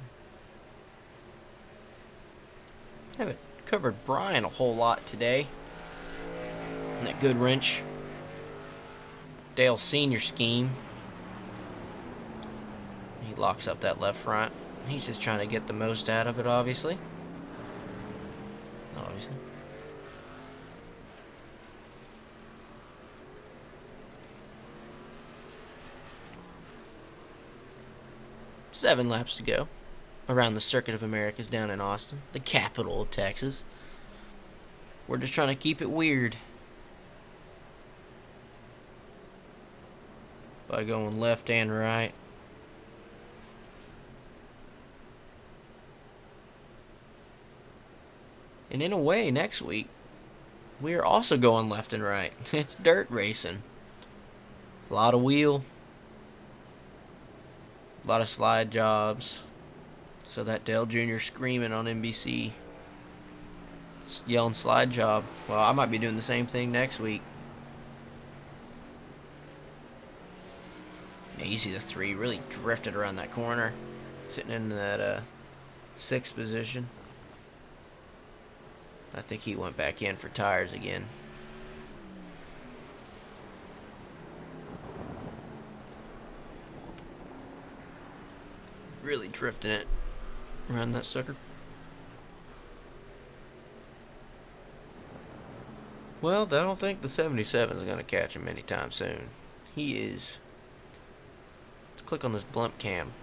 Haven't covered Brian a whole lot today. And that good wrench. Dale Sr. scheme. He locks up that left front. He's just trying to get the most out of it, obviously. 7 laps to go around the Circuit of Americas down in Austin, the capital of Texas. We're just trying to keep it weird by going left and right. And in a way, next week, we are also going left and right. It's dirt racing. A lot of wheel. A lot of slide jobs. So that Dale Jr. screaming on NBC, yelling slide job. Well, I might be doing the same thing next week. Yeah, you see the 3 really drifted around that corner, sitting in that 6th position. I think he went back in for tires again. Really drifting it around that sucker. Well, I don't think the 77 is going to catch him anytime soon. He is. Let's click on this blimp cam.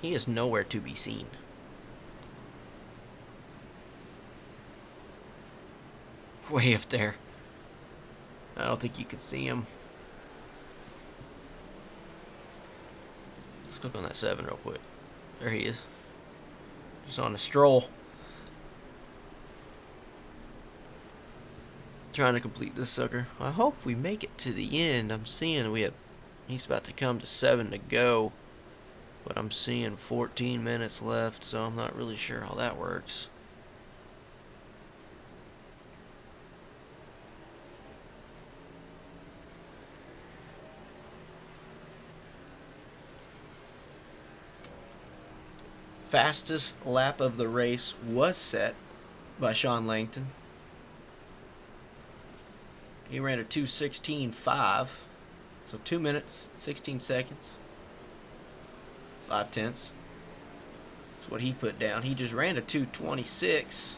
He is nowhere to be seen. Way up there. I don't think you can see him. Let's click on that 7 real quick. There he is. Just on a stroll. Trying to complete this sucker. I hope we make it to the end. I'm seeing he's about to come to 7 to go. But I'm seeing 14 minutes left, so I'm not really sure how that works. Fastest lap of the race was set by Sean Langton. He ran a 2:16.5, so 2 minutes, 16 seconds, 5 tenths. That's what he put down. He just ran a 2:26.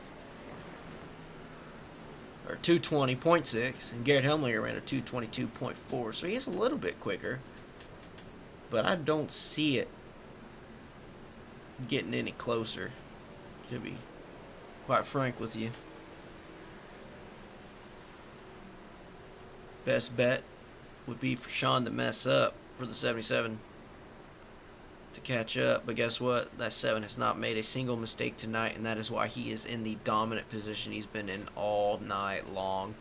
or 220.6, and Garrett Helmlinger ran a 222.4, so he is a little bit quicker, but I don't see it getting any closer, to be quite frank with you. Best bet would be for Sean to mess up for the 77 to catch up, but guess what? That 7 has not made a single mistake tonight, and that is why he is in the dominant position he's been in all night long.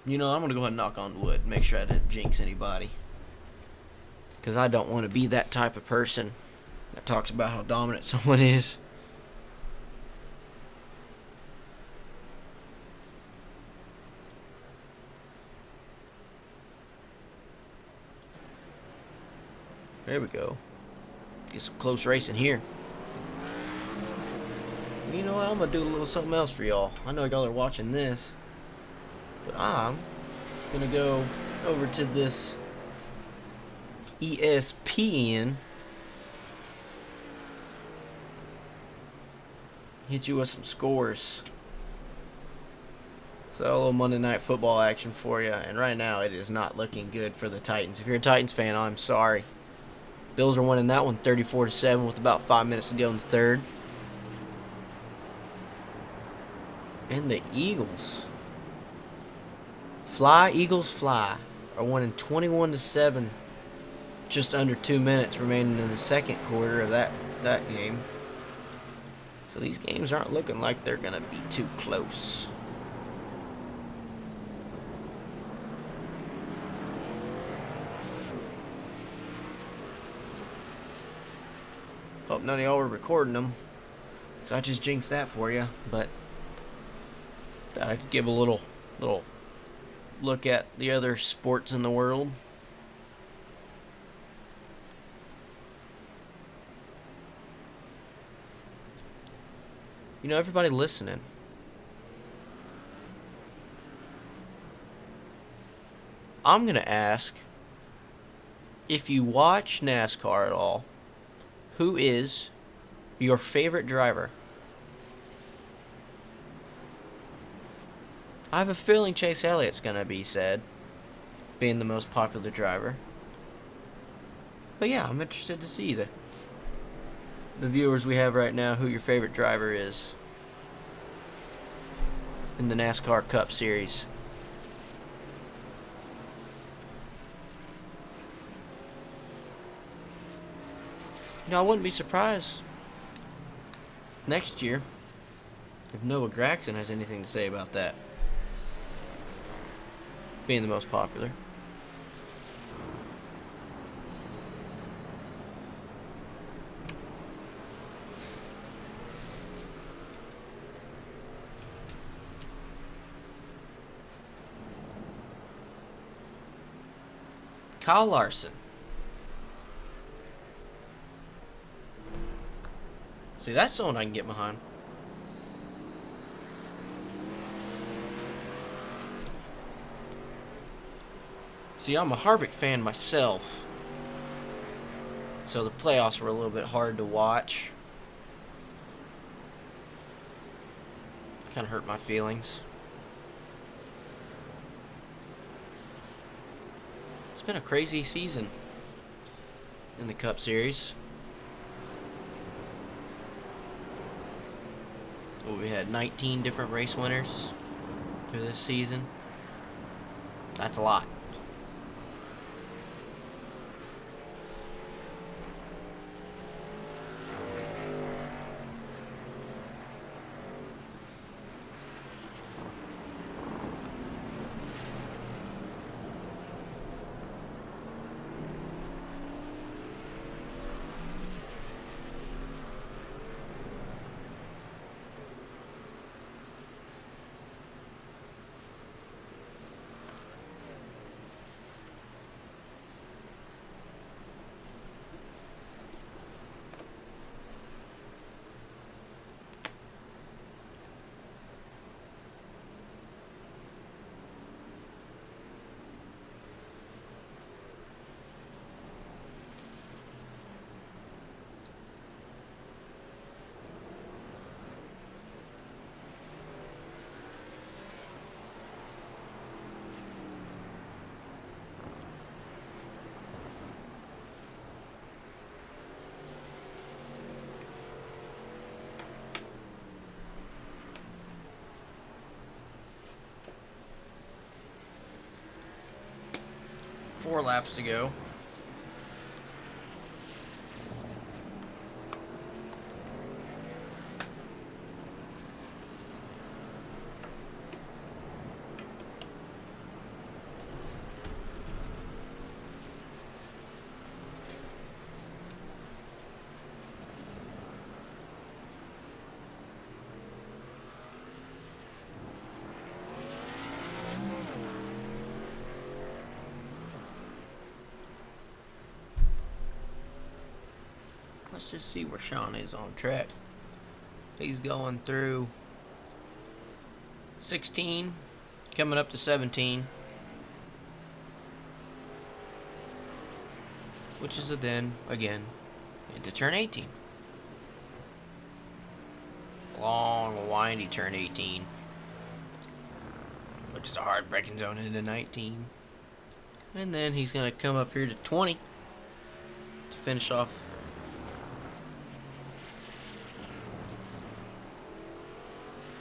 You know, I'm going to go ahead and knock on wood, make sure I didn't jinx anybody, because I don't want to be that type of person that talks about how dominant someone is. There we go. Get some close racing here. You know what? I'm going to do a little something else for y'all. I know y'all are watching this, but I'm going to go over to this ESPN. Hit you with some scores. So a little Monday Night Football action for you. And right now it is not looking good for the Titans. If you're a Titans fan, I'm sorry. Bills are winning that one 34-7 with about 5 minutes to go in the third. And the Eagles, Eagles fly, are winning 21-7. Just under 2 minutes remaining in the second quarter of that game. So these games aren't looking like they're going to be too close. Hope none of y'all were recording them, so I just jinxed that for you. But thought I'd give a little look at the other sports in the world. You know, everybody listening, I'm going to ask, if you watch NASCAR at all, who is your favorite driver? I have a feeling Chase Elliott's going to be said, being the most popular driver. But yeah, I'm interested to see the viewers we have right now, who your favorite driver is in the NASCAR Cup Series. You know, I wouldn't be surprised next year if Noah Gragson has anything to say about that, being the most popular. Kyle Larson. See, that's someone I can get behind. See, I'm a Harvick fan myself, so the playoffs were a little bit hard to watch. Kind of hurt my feelings. It's been a crazy season in the Cup Series. Well, we had 19 different race winners through this season. That's a lot. 4 laps to go. Let's just see where Sean is on track. He's going through 16, coming up to 17, which is then, again, into turn 18. Long, windy turn 18, which is a hard braking zone into 19. And then he's going to come up here to 20 to finish off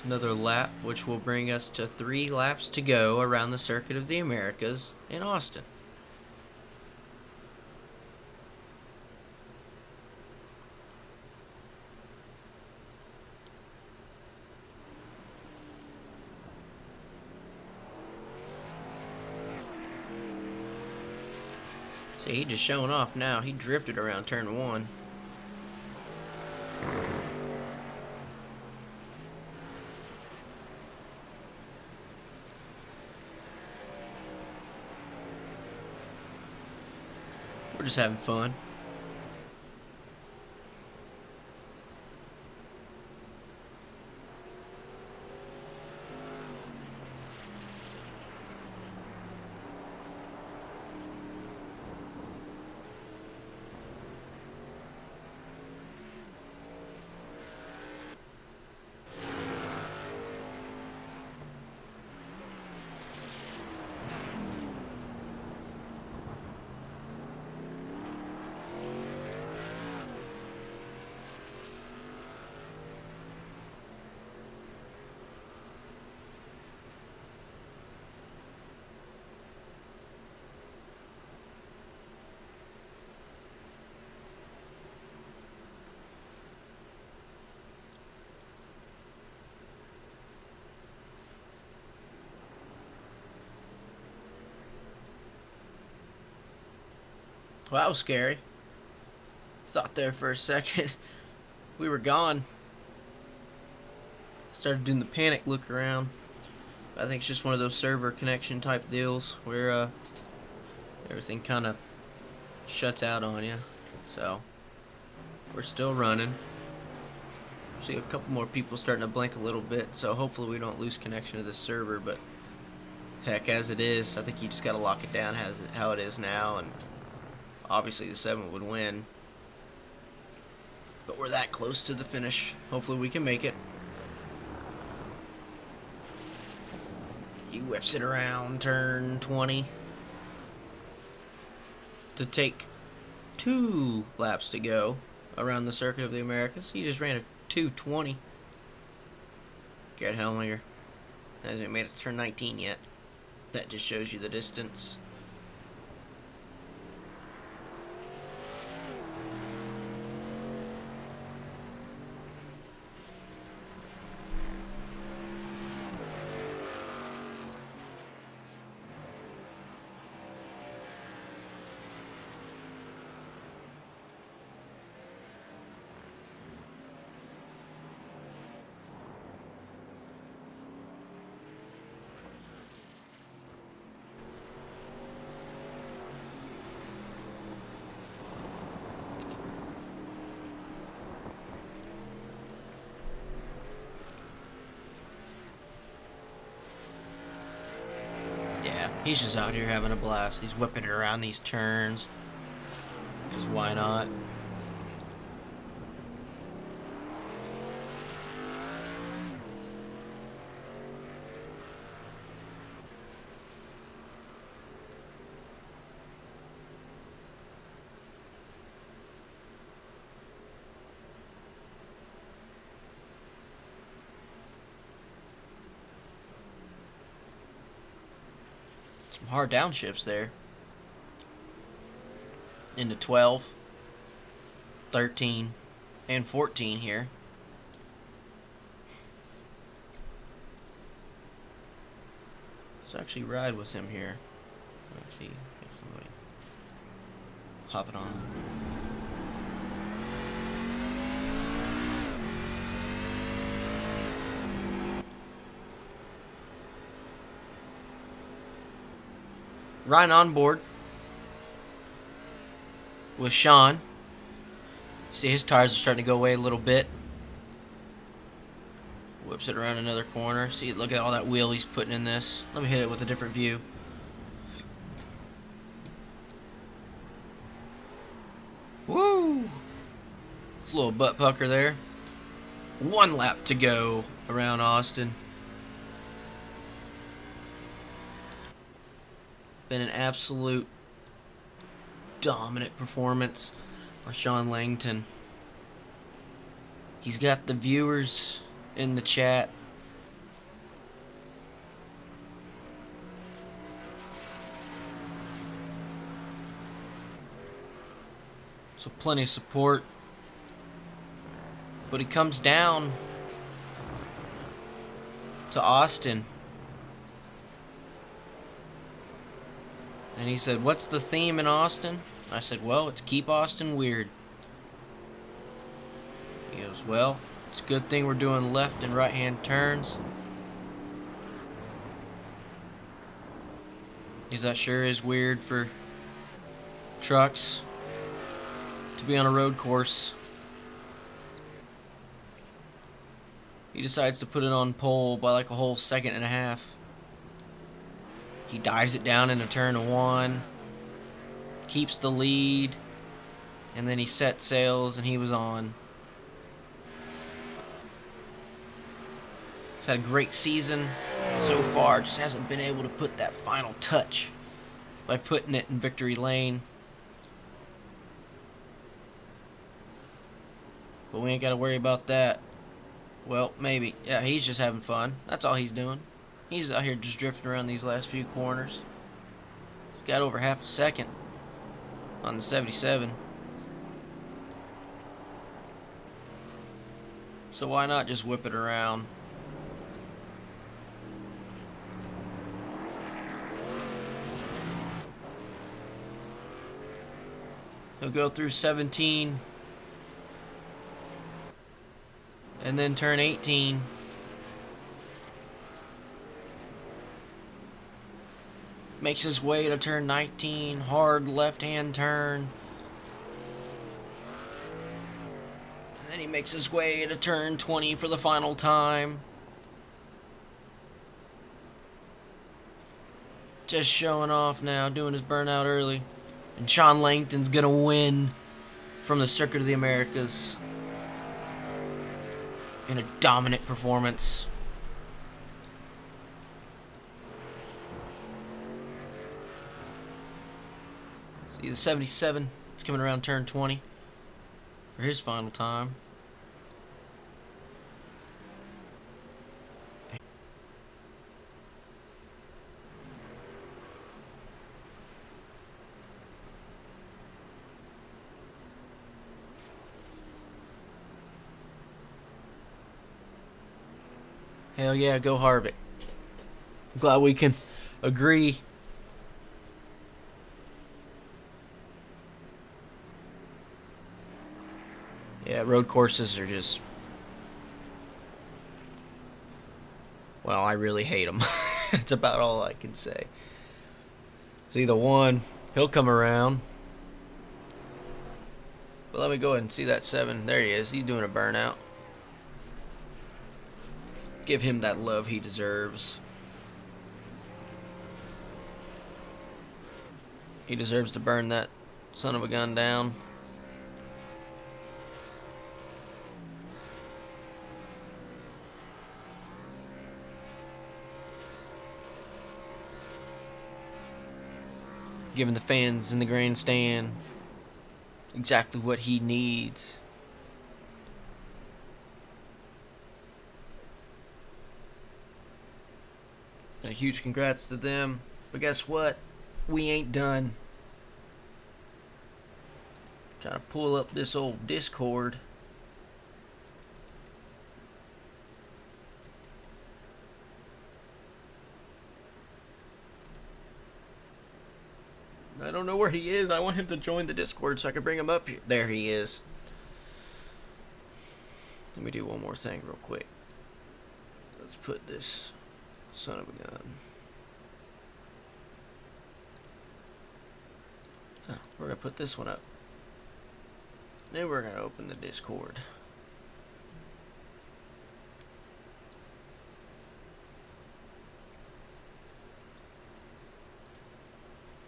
another lap, which will bring us to 3 laps to go around the Circuit of the Americas in Austin. See, he just showing off now. He drifted around turn 1. We're just having fun. Well, that was scary. Thought there for a second we were gone. Started doing the panic look around. I think it's just one of those server connection type deals where everything kind of shuts out on you. So we're still running. See a couple more people starting to blink a little bit, so hopefully we don't lose connection to this server. But heck, as it is, I think you just got to lock it down how it is now, and obviously the 7 would win. But we're that close to the finish. Hopefully we can make it. He whips it around turn 20 to take 2 laps to go around the Circuit of the Americas. He just ran a 2:20. Garrett Hellminger hasn't made it to turn 19 yet. That just shows you the distance. He's just out here having a blast. He's whipping it around these turns. Because why not? Some hard downshifts there. into 12, 13, and 14 here. Let's actually ride with him here. Let's see, get somebody hopping on. Ryan on board with Sean. See, his tires are starting to go away a little bit. Whips it around another corner. See, look at all that wheel he's putting in this. Let me hit it with a different view. Woo! It's a little butt pucker there. 1 lap to go around Austin. Been an absolute dominant performance by Sean Langton. He's got the viewers in the chat. So plenty of support. But he comes down to Austin. And he said, "What's the theme in Austin?" I said, "Well, it's keep Austin weird." He goes, "Well, it's a good thing we're doing left and right hand turns." Because that sure is weird for trucks to be on a road course. He decides to put it on pole by like a whole second and a half. He dives it down into turn 1, keeps the lead, and then he set sails and he was on. He's had a great season so far, just hasn't been able to put that final touch by putting it in victory lane. But we ain't got to worry about that. Well, maybe. Yeah, he's just having fun. That's all he's doing. He's out here just drifting around these last few corners. He's got over half a second on the 77. So why not just whip it around? He'll go through 17 and then turn 18. Makes his way to turn 19, hard left-hand turn. And then he makes his way to turn 20 for the final time. Just showing off now, doing his burnout early. And Sean Langton's gonna win from the Circuit of the Americas in a dominant performance. See the 77, it's coming around turn 20 for his final time. Hell yeah, go Harvick. I'm glad we can agree. Yeah, road courses are just... well, I really hate them. That's about all I can say. See the one, he'll come around. But let me go ahead and see that 7. There he is. He's doing a burnout. Give him that love he deserves. He deserves to burn that son of a gun down. Giving the fans in the grandstand exactly what he needs. And a huge congrats to them. But guess what? We ain't done. Trying to pull up this old Discord. I don't know where he is. I want him to join the Discord so I can bring him up here. There he is. Let me do one more thing real quick. Let's put this son of a gun. Oh, we're going to put this one up. Then we're going to open the Discord.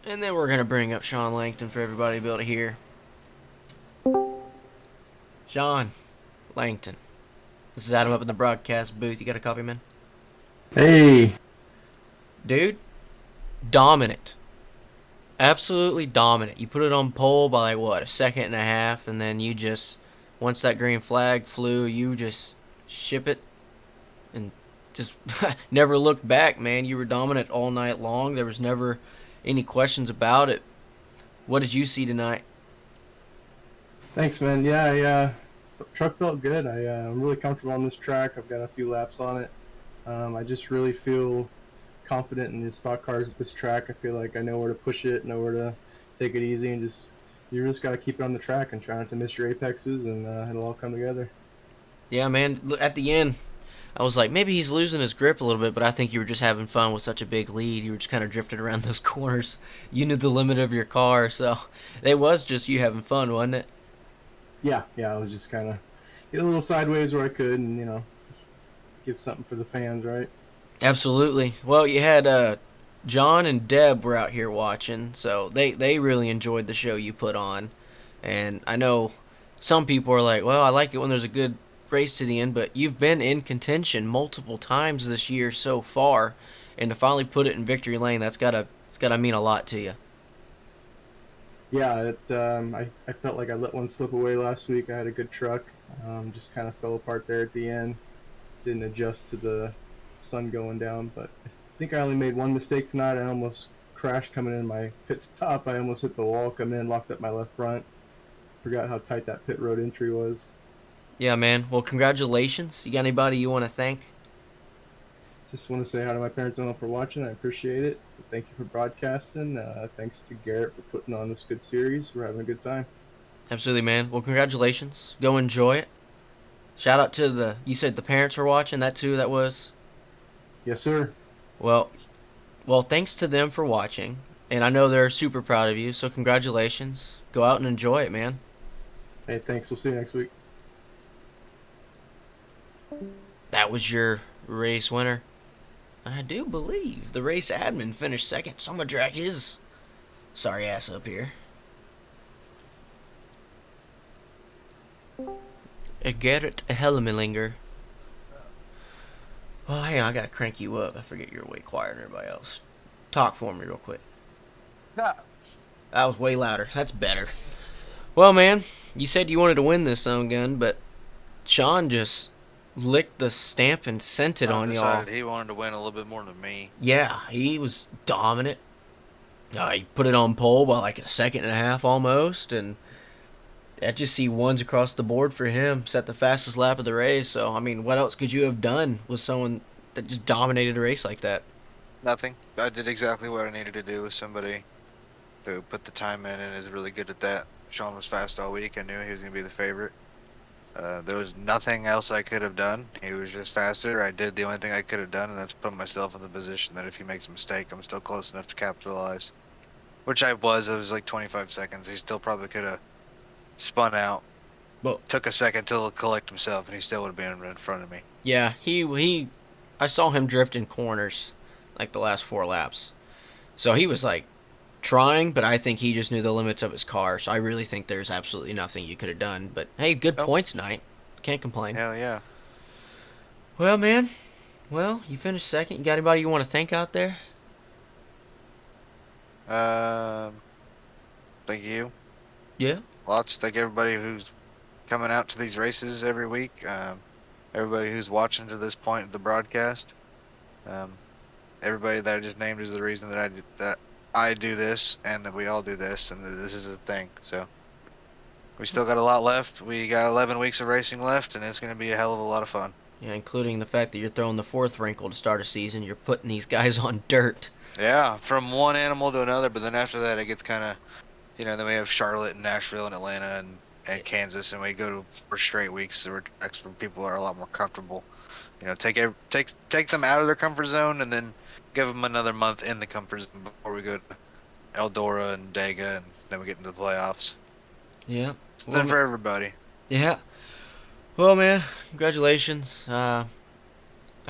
And then we're going to bring up Sean Langton for everybody to be able to hear. Sean Langton. This is Adam up in the broadcast booth. You got a copy, man? Hey. Dude, dominant. Absolutely dominant. You put it on pole by like what, a second and a half, and then you just, once that green flag flew, you just ship it and just never looked back, man. You were dominant all night long. There was never any questions about it. What did you see tonight? Thanks, man. Yeah. Truck felt good. I'm really comfortable on this track. I've got a few laps on it. I just really feel confident in the stock cars at this track. I feel like I know where to push it, know where to take it easy, and you just got to keep it on the track and try not to miss your apexes, and it'll all come together. Yeah, man. Look, at the end, I was like, maybe he's losing his grip a little bit, but I think you were just having fun with such a big lead. You were just kind of drifting around those corners. You knew the limit of your car, so it was just you having fun, wasn't it? Yeah. I was just kind of get a little sideways where I could, and just give something for the fans, right? Absolutely. Well, you had John and Deb were out here watching, so they really enjoyed the show you put on. And I know some people are like, well, I like it when there's a good race to the end, but you've been in contention multiple times this year so far, and to finally put it in victory lane, it's gotta mean a lot to you. Yeah, I felt like I let one slip away last week. I had a good truck, just kind of fell apart there at the end. Didn't adjust to the sun going down, but I think I only made one mistake tonight. I almost crashed coming in my pit stop. I almost hit the wall, come in, locked up my left front. Forgot how tight that pit road entry was. Yeah, man. Well, congratulations. You got anybody you want to thank? Just want to say hi to my parents and all for watching. I appreciate it. Thank you for broadcasting. Thanks to Garrett for putting on this good series. We're having a good time. Absolutely, man. Well, congratulations. Go enjoy it. Shout out to you said the parents were watching that too. That was Yes, sir. well. Well, thanks to them for watching, and I know they're super proud of you. So congratulations. Go out and enjoy it, man. Hey, thanks. We'll see you next week. That was your race winner. I do believe the race admin finished second, so I'm gonna drag his sorry ass up here. Gerrit Helmelinger. Well, hang on, I gotta crank you up. I forget you're way quieter than everybody else. Talk for me real quick. Yeah. That was way louder. That's better. Well, man, you said you wanted to win this gun, but Sean just licked the stamp and sent it on y'all. He wanted to win a little bit more than me. Yeah, he was dominant. He put it on pole by like a second and a half almost, and I just see ones across the board for him. Set the fastest lap of the race. So, I mean, what else could you have done with someone that just dominated a race like that? Nothing. I did exactly what I needed to do with somebody who put the time in and is really good at that. Sean was fast all week. I knew he was going to be the favorite. There was nothing else I could have done. He was just faster. I did the only thing I could have done, and that's put myself in the position that if he makes a mistake, I'm still close enough to capitalize. Which I was. It was like 25 seconds. He still probably could have spun out. Well, Took a second to collect himself, and he still would have been in front of me. yeah, I saw him drift in corners like the last 4 laps. So he was like trying, but I think he just knew the limits of his car. So I really think there's absolutely nothing you could have done. But hey, good points night. Can't complain. Hell yeah. Well, man. Well, you finished second. You got anybody you want to thank out there? Thank you. Yeah. Lots. Thank everybody who's coming out to these races every week. Everybody who's watching to this point of the broadcast. Everybody that I just named is the reason that I do this, and that we all do this, and that this is a thing. So, We still got a lot left. We got 11 weeks of racing left, and it's going to be a hell of a lot of fun. Yeah, including the fact that you're throwing the fourth wrinkle to start a season. You're putting these guys on dirt. Yeah, from one animal to another, but then after that, it gets kind of, then we have Charlotte and Nashville and Atlanta and Kansas, and we go to 4 straight weeks where people are a lot more comfortable. Take them out of their comfort zone, and then give them another month in the comfort zone before we go to Eldora and Dega, and then we get into the playoffs. Yeah. Something for everybody. Yeah. Well, man, congratulations. I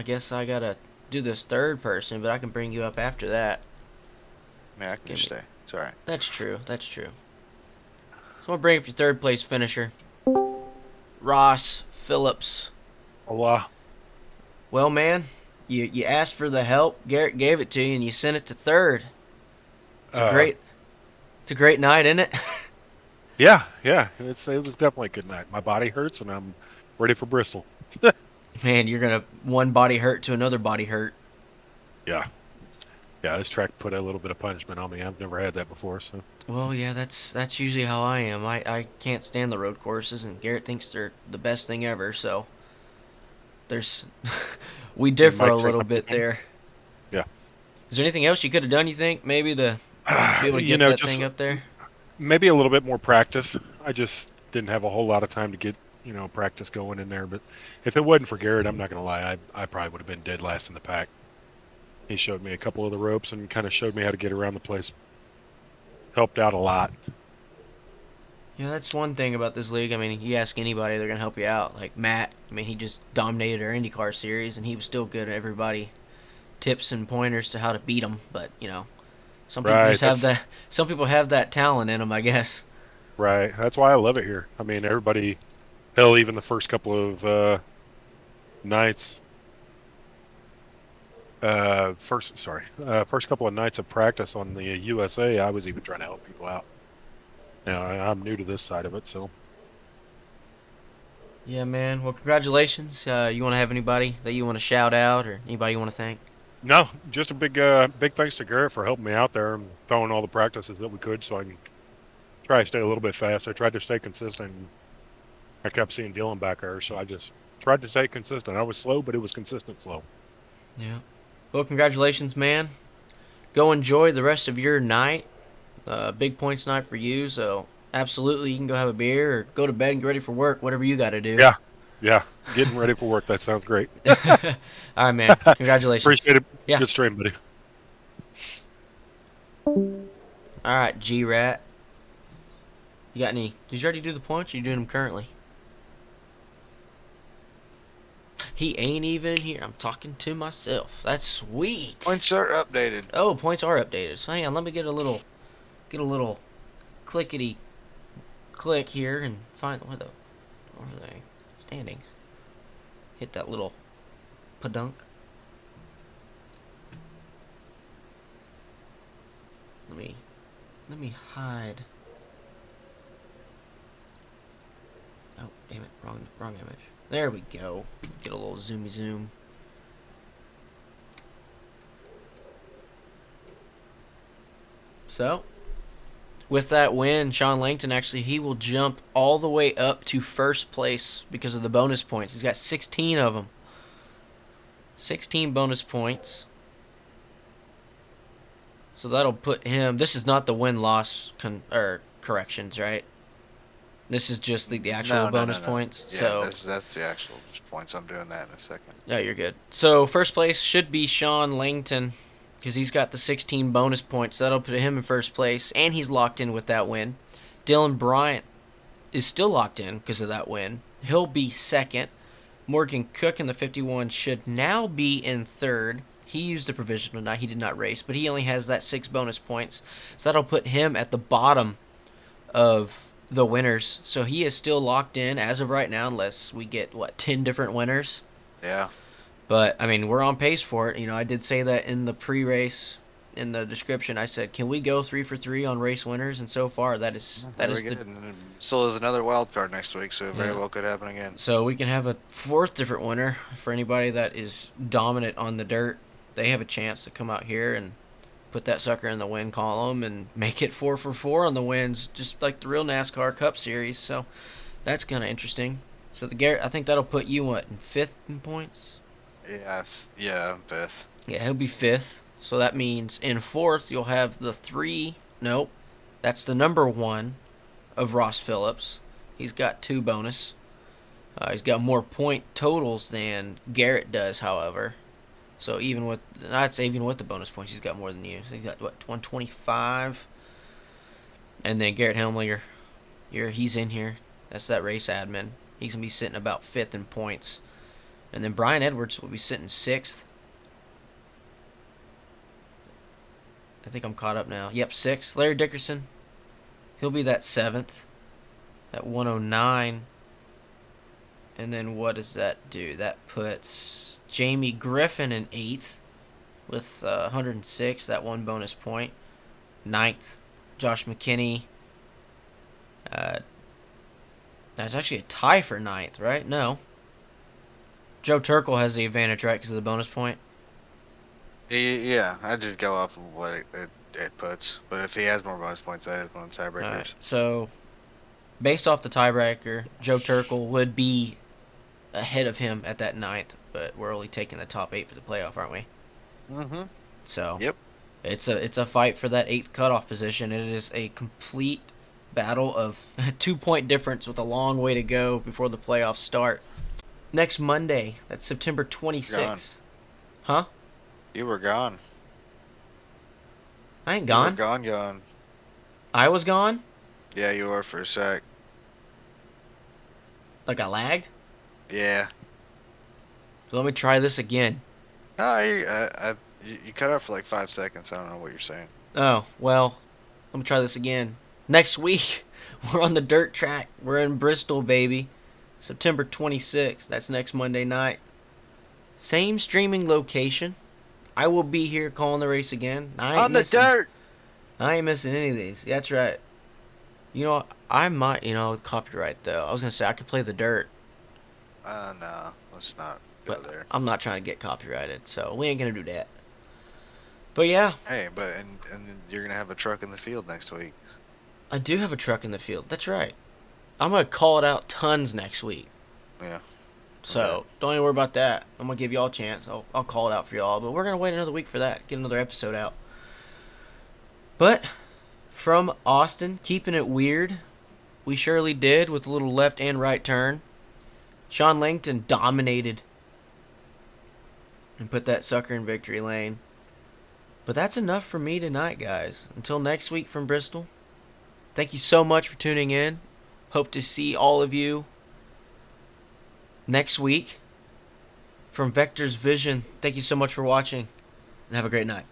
guess I gotta do this third person, but I can bring you up after that. Yeah, I can just stay. It's alright. That's true. That's true. So I'm gonna bring up your third place finisher, Ross Phillips. Hola. Well, man, you asked for the help. Garrett gave it to you, and you sent it to third. It's a great night, isn't it? Yeah. It was definitely a good night. My body hurts, and I'm ready for Bristol. Man, you're gonna one body hurt to another body hurt. Yeah, this track put a little bit of punishment on me. I've never had that before, so. Well, yeah, that's usually how I am. I can't stand the road courses, and Garrett thinks they're the best thing ever. So there's we differ a little bit there. Yeah. Is there anything else you could have done? You think maybe to be able to get that thing up there? Maybe a little bit more practice. I just didn't have a whole lot of time to get practice going in there. But if it wasn't for Garrett, I'm not gonna lie, I probably would have been dead last in the pack. He showed me a couple of the ropes and kind of showed me how to get around the place. Helped out a lot. Yeah, that's one thing about this league. I mean, you ask anybody, they're going to help you out. Like Matt, I mean, he just dominated our IndyCar series, and he was still good at everybody. Tips and pointers to how to beat them. But, some people Right, just have that. Some people have that talent in them, I guess. Right. That's why I love it here. I mean, everybody, hell, even the first couple of nights. First couple of nights of practice on the USA, I was even trying to help people out. Now, I'm new to this side of it, so. Yeah, man. Well, congratulations. You want to have anybody that you want to shout out or anybody you want to thank? No, just a big thanks to Garrett for helping me out there and throwing all the practices that we could so I can try to stay a little bit fast. I tried to stay consistent. I kept seeing Dylan back there, so I just tried to stay consistent. I was slow, but it was consistent slow. Yeah. Well, congratulations, man. Go enjoy the rest of your night. Big points night for you, so absolutely you can go have a beer or go to bed and get ready for work, whatever you got to do. Yeah, getting ready for work. That sounds great. All right, man. Congratulations. Appreciate it. Yeah. Good stream, buddy. All right, G-Rat. You got any? Did you already do the points, or are you doing them currently? He ain't even here. I'm talking to myself. That's sweet. Points are updated. Oh, points are updated. So hang on, let me get a little clickety click here and find where are they? Standings. Hit that little padunk. Let me hide. Oh, damn it, wrong image. There we go. Get a little zoomy zoom. So, with that win, Sean Langton he will jump all the way up to first place because of the bonus points. He's got 16 of them. 16 bonus points. So that'll put him. This is not the win-loss corrections, right? This is just the actual bonus points. Yeah, so that's the actual points. I'm doing that in a second. No, you're good. So first place should be Sean Langton because he's got the 16 bonus points. That'll put him in first place, and he's locked in with that win. Dylan Bryant is still locked in because of that win. He'll be second. Morgan Cook in the 51 should now be in third. He used the provisional tonight. He did not race, but he only has that 6 bonus points. So that'll put him at the bottom of the winners. So he is still locked in as of right now, unless we get, 10 different winners? Yeah. But, I mean, we're on pace for it. I did say that in the pre-race, in the description. I said, can we go 3 for 3 on race winners? And so far, that is Still is another wild card next week, so it very well could happen again. So we can have a 4th different winner for anybody that is dominant on the dirt. They have a chance to come out here and put that sucker in the win column and make it 4 for 4 on the wins, just like the real NASCAR Cup Series. So that's kind of interesting. So the Garrett, I think that'll put you what in 5th in points. Yes. Yeah, 5th. Yeah, he'll be 5th. So that means in 4th you'll have the 3. Nope, that's the number 1 of Ross Phillips. He's got 2 bonus. He's got more point totals than Garrett does, however. So even with the bonus points, he's got more than you. So he's got what 125, and then Garrett Helmlinger, he's in here. That's that race admin. He's gonna be sitting about 5th in points, and then Brian Edwards will be sitting 6th. I think I'm caught up now. Yep, 6th. Larry Dickerson, he'll be that 7th at 109. And then what does that do? That puts Jamie Griffin in 8th with 106, that 1 bonus point. 9th, Josh McKinney. That's actually a tie for 9th, right? No. Joe Turkel has the advantage, right, because of the bonus point? Yeah, I just go off of what it puts. But if he has more bonus points, that is one of the tiebreakers. All right, so based off the tiebreaker, Joe Turkel would be ahead of him at that 9th, but we're only taking the top 8 for the playoff, aren't we? Mm-hmm. So Yep. It's a fight for that 8th cutoff position. It is a complete battle of a 2-point difference with a long way to go before the playoffs start. Next Monday, that's September 26th. Huh? You were gone. I ain't You were gone. gone. I was gone? Yeah, you were for a sec. Like I lagged? Yeah. Let me try this again. No, you cut out for like 5 seconds. I don't know what you're saying. Oh, well, let me try this again. Next week, we're on the dirt track. We're in Bristol, baby. September 26th. That's next Monday night. Same streaming location. I will be here calling the race again. On the dirt! I ain't missing any of these. That's right. You know, I might, copyright, though. I was going to say I could play the dirt. No. Let's not go But there. I'm not trying to get copyrighted, so we ain't going to do that. But yeah, Hey, and you're going to have a truck in the field next week. I do have a truck in the field. That's right. I'm going to call it out tons next week. Yeah. So Okay. don't even worry about that. I'm going to give y'all a chance. I'll call it out for y'all. But we're going to wait another week for that. Get another episode out. But from Austin, keeping it weird, we surely did with a little left and right turn. Sean Langton dominated and put that sucker in victory lane. But that's enough for me tonight, guys. Until next week from Bristol, thank you so much for tuning in. Hope to see all of you next week. From Vector's Vision, thank you so much for watching, and have a great night.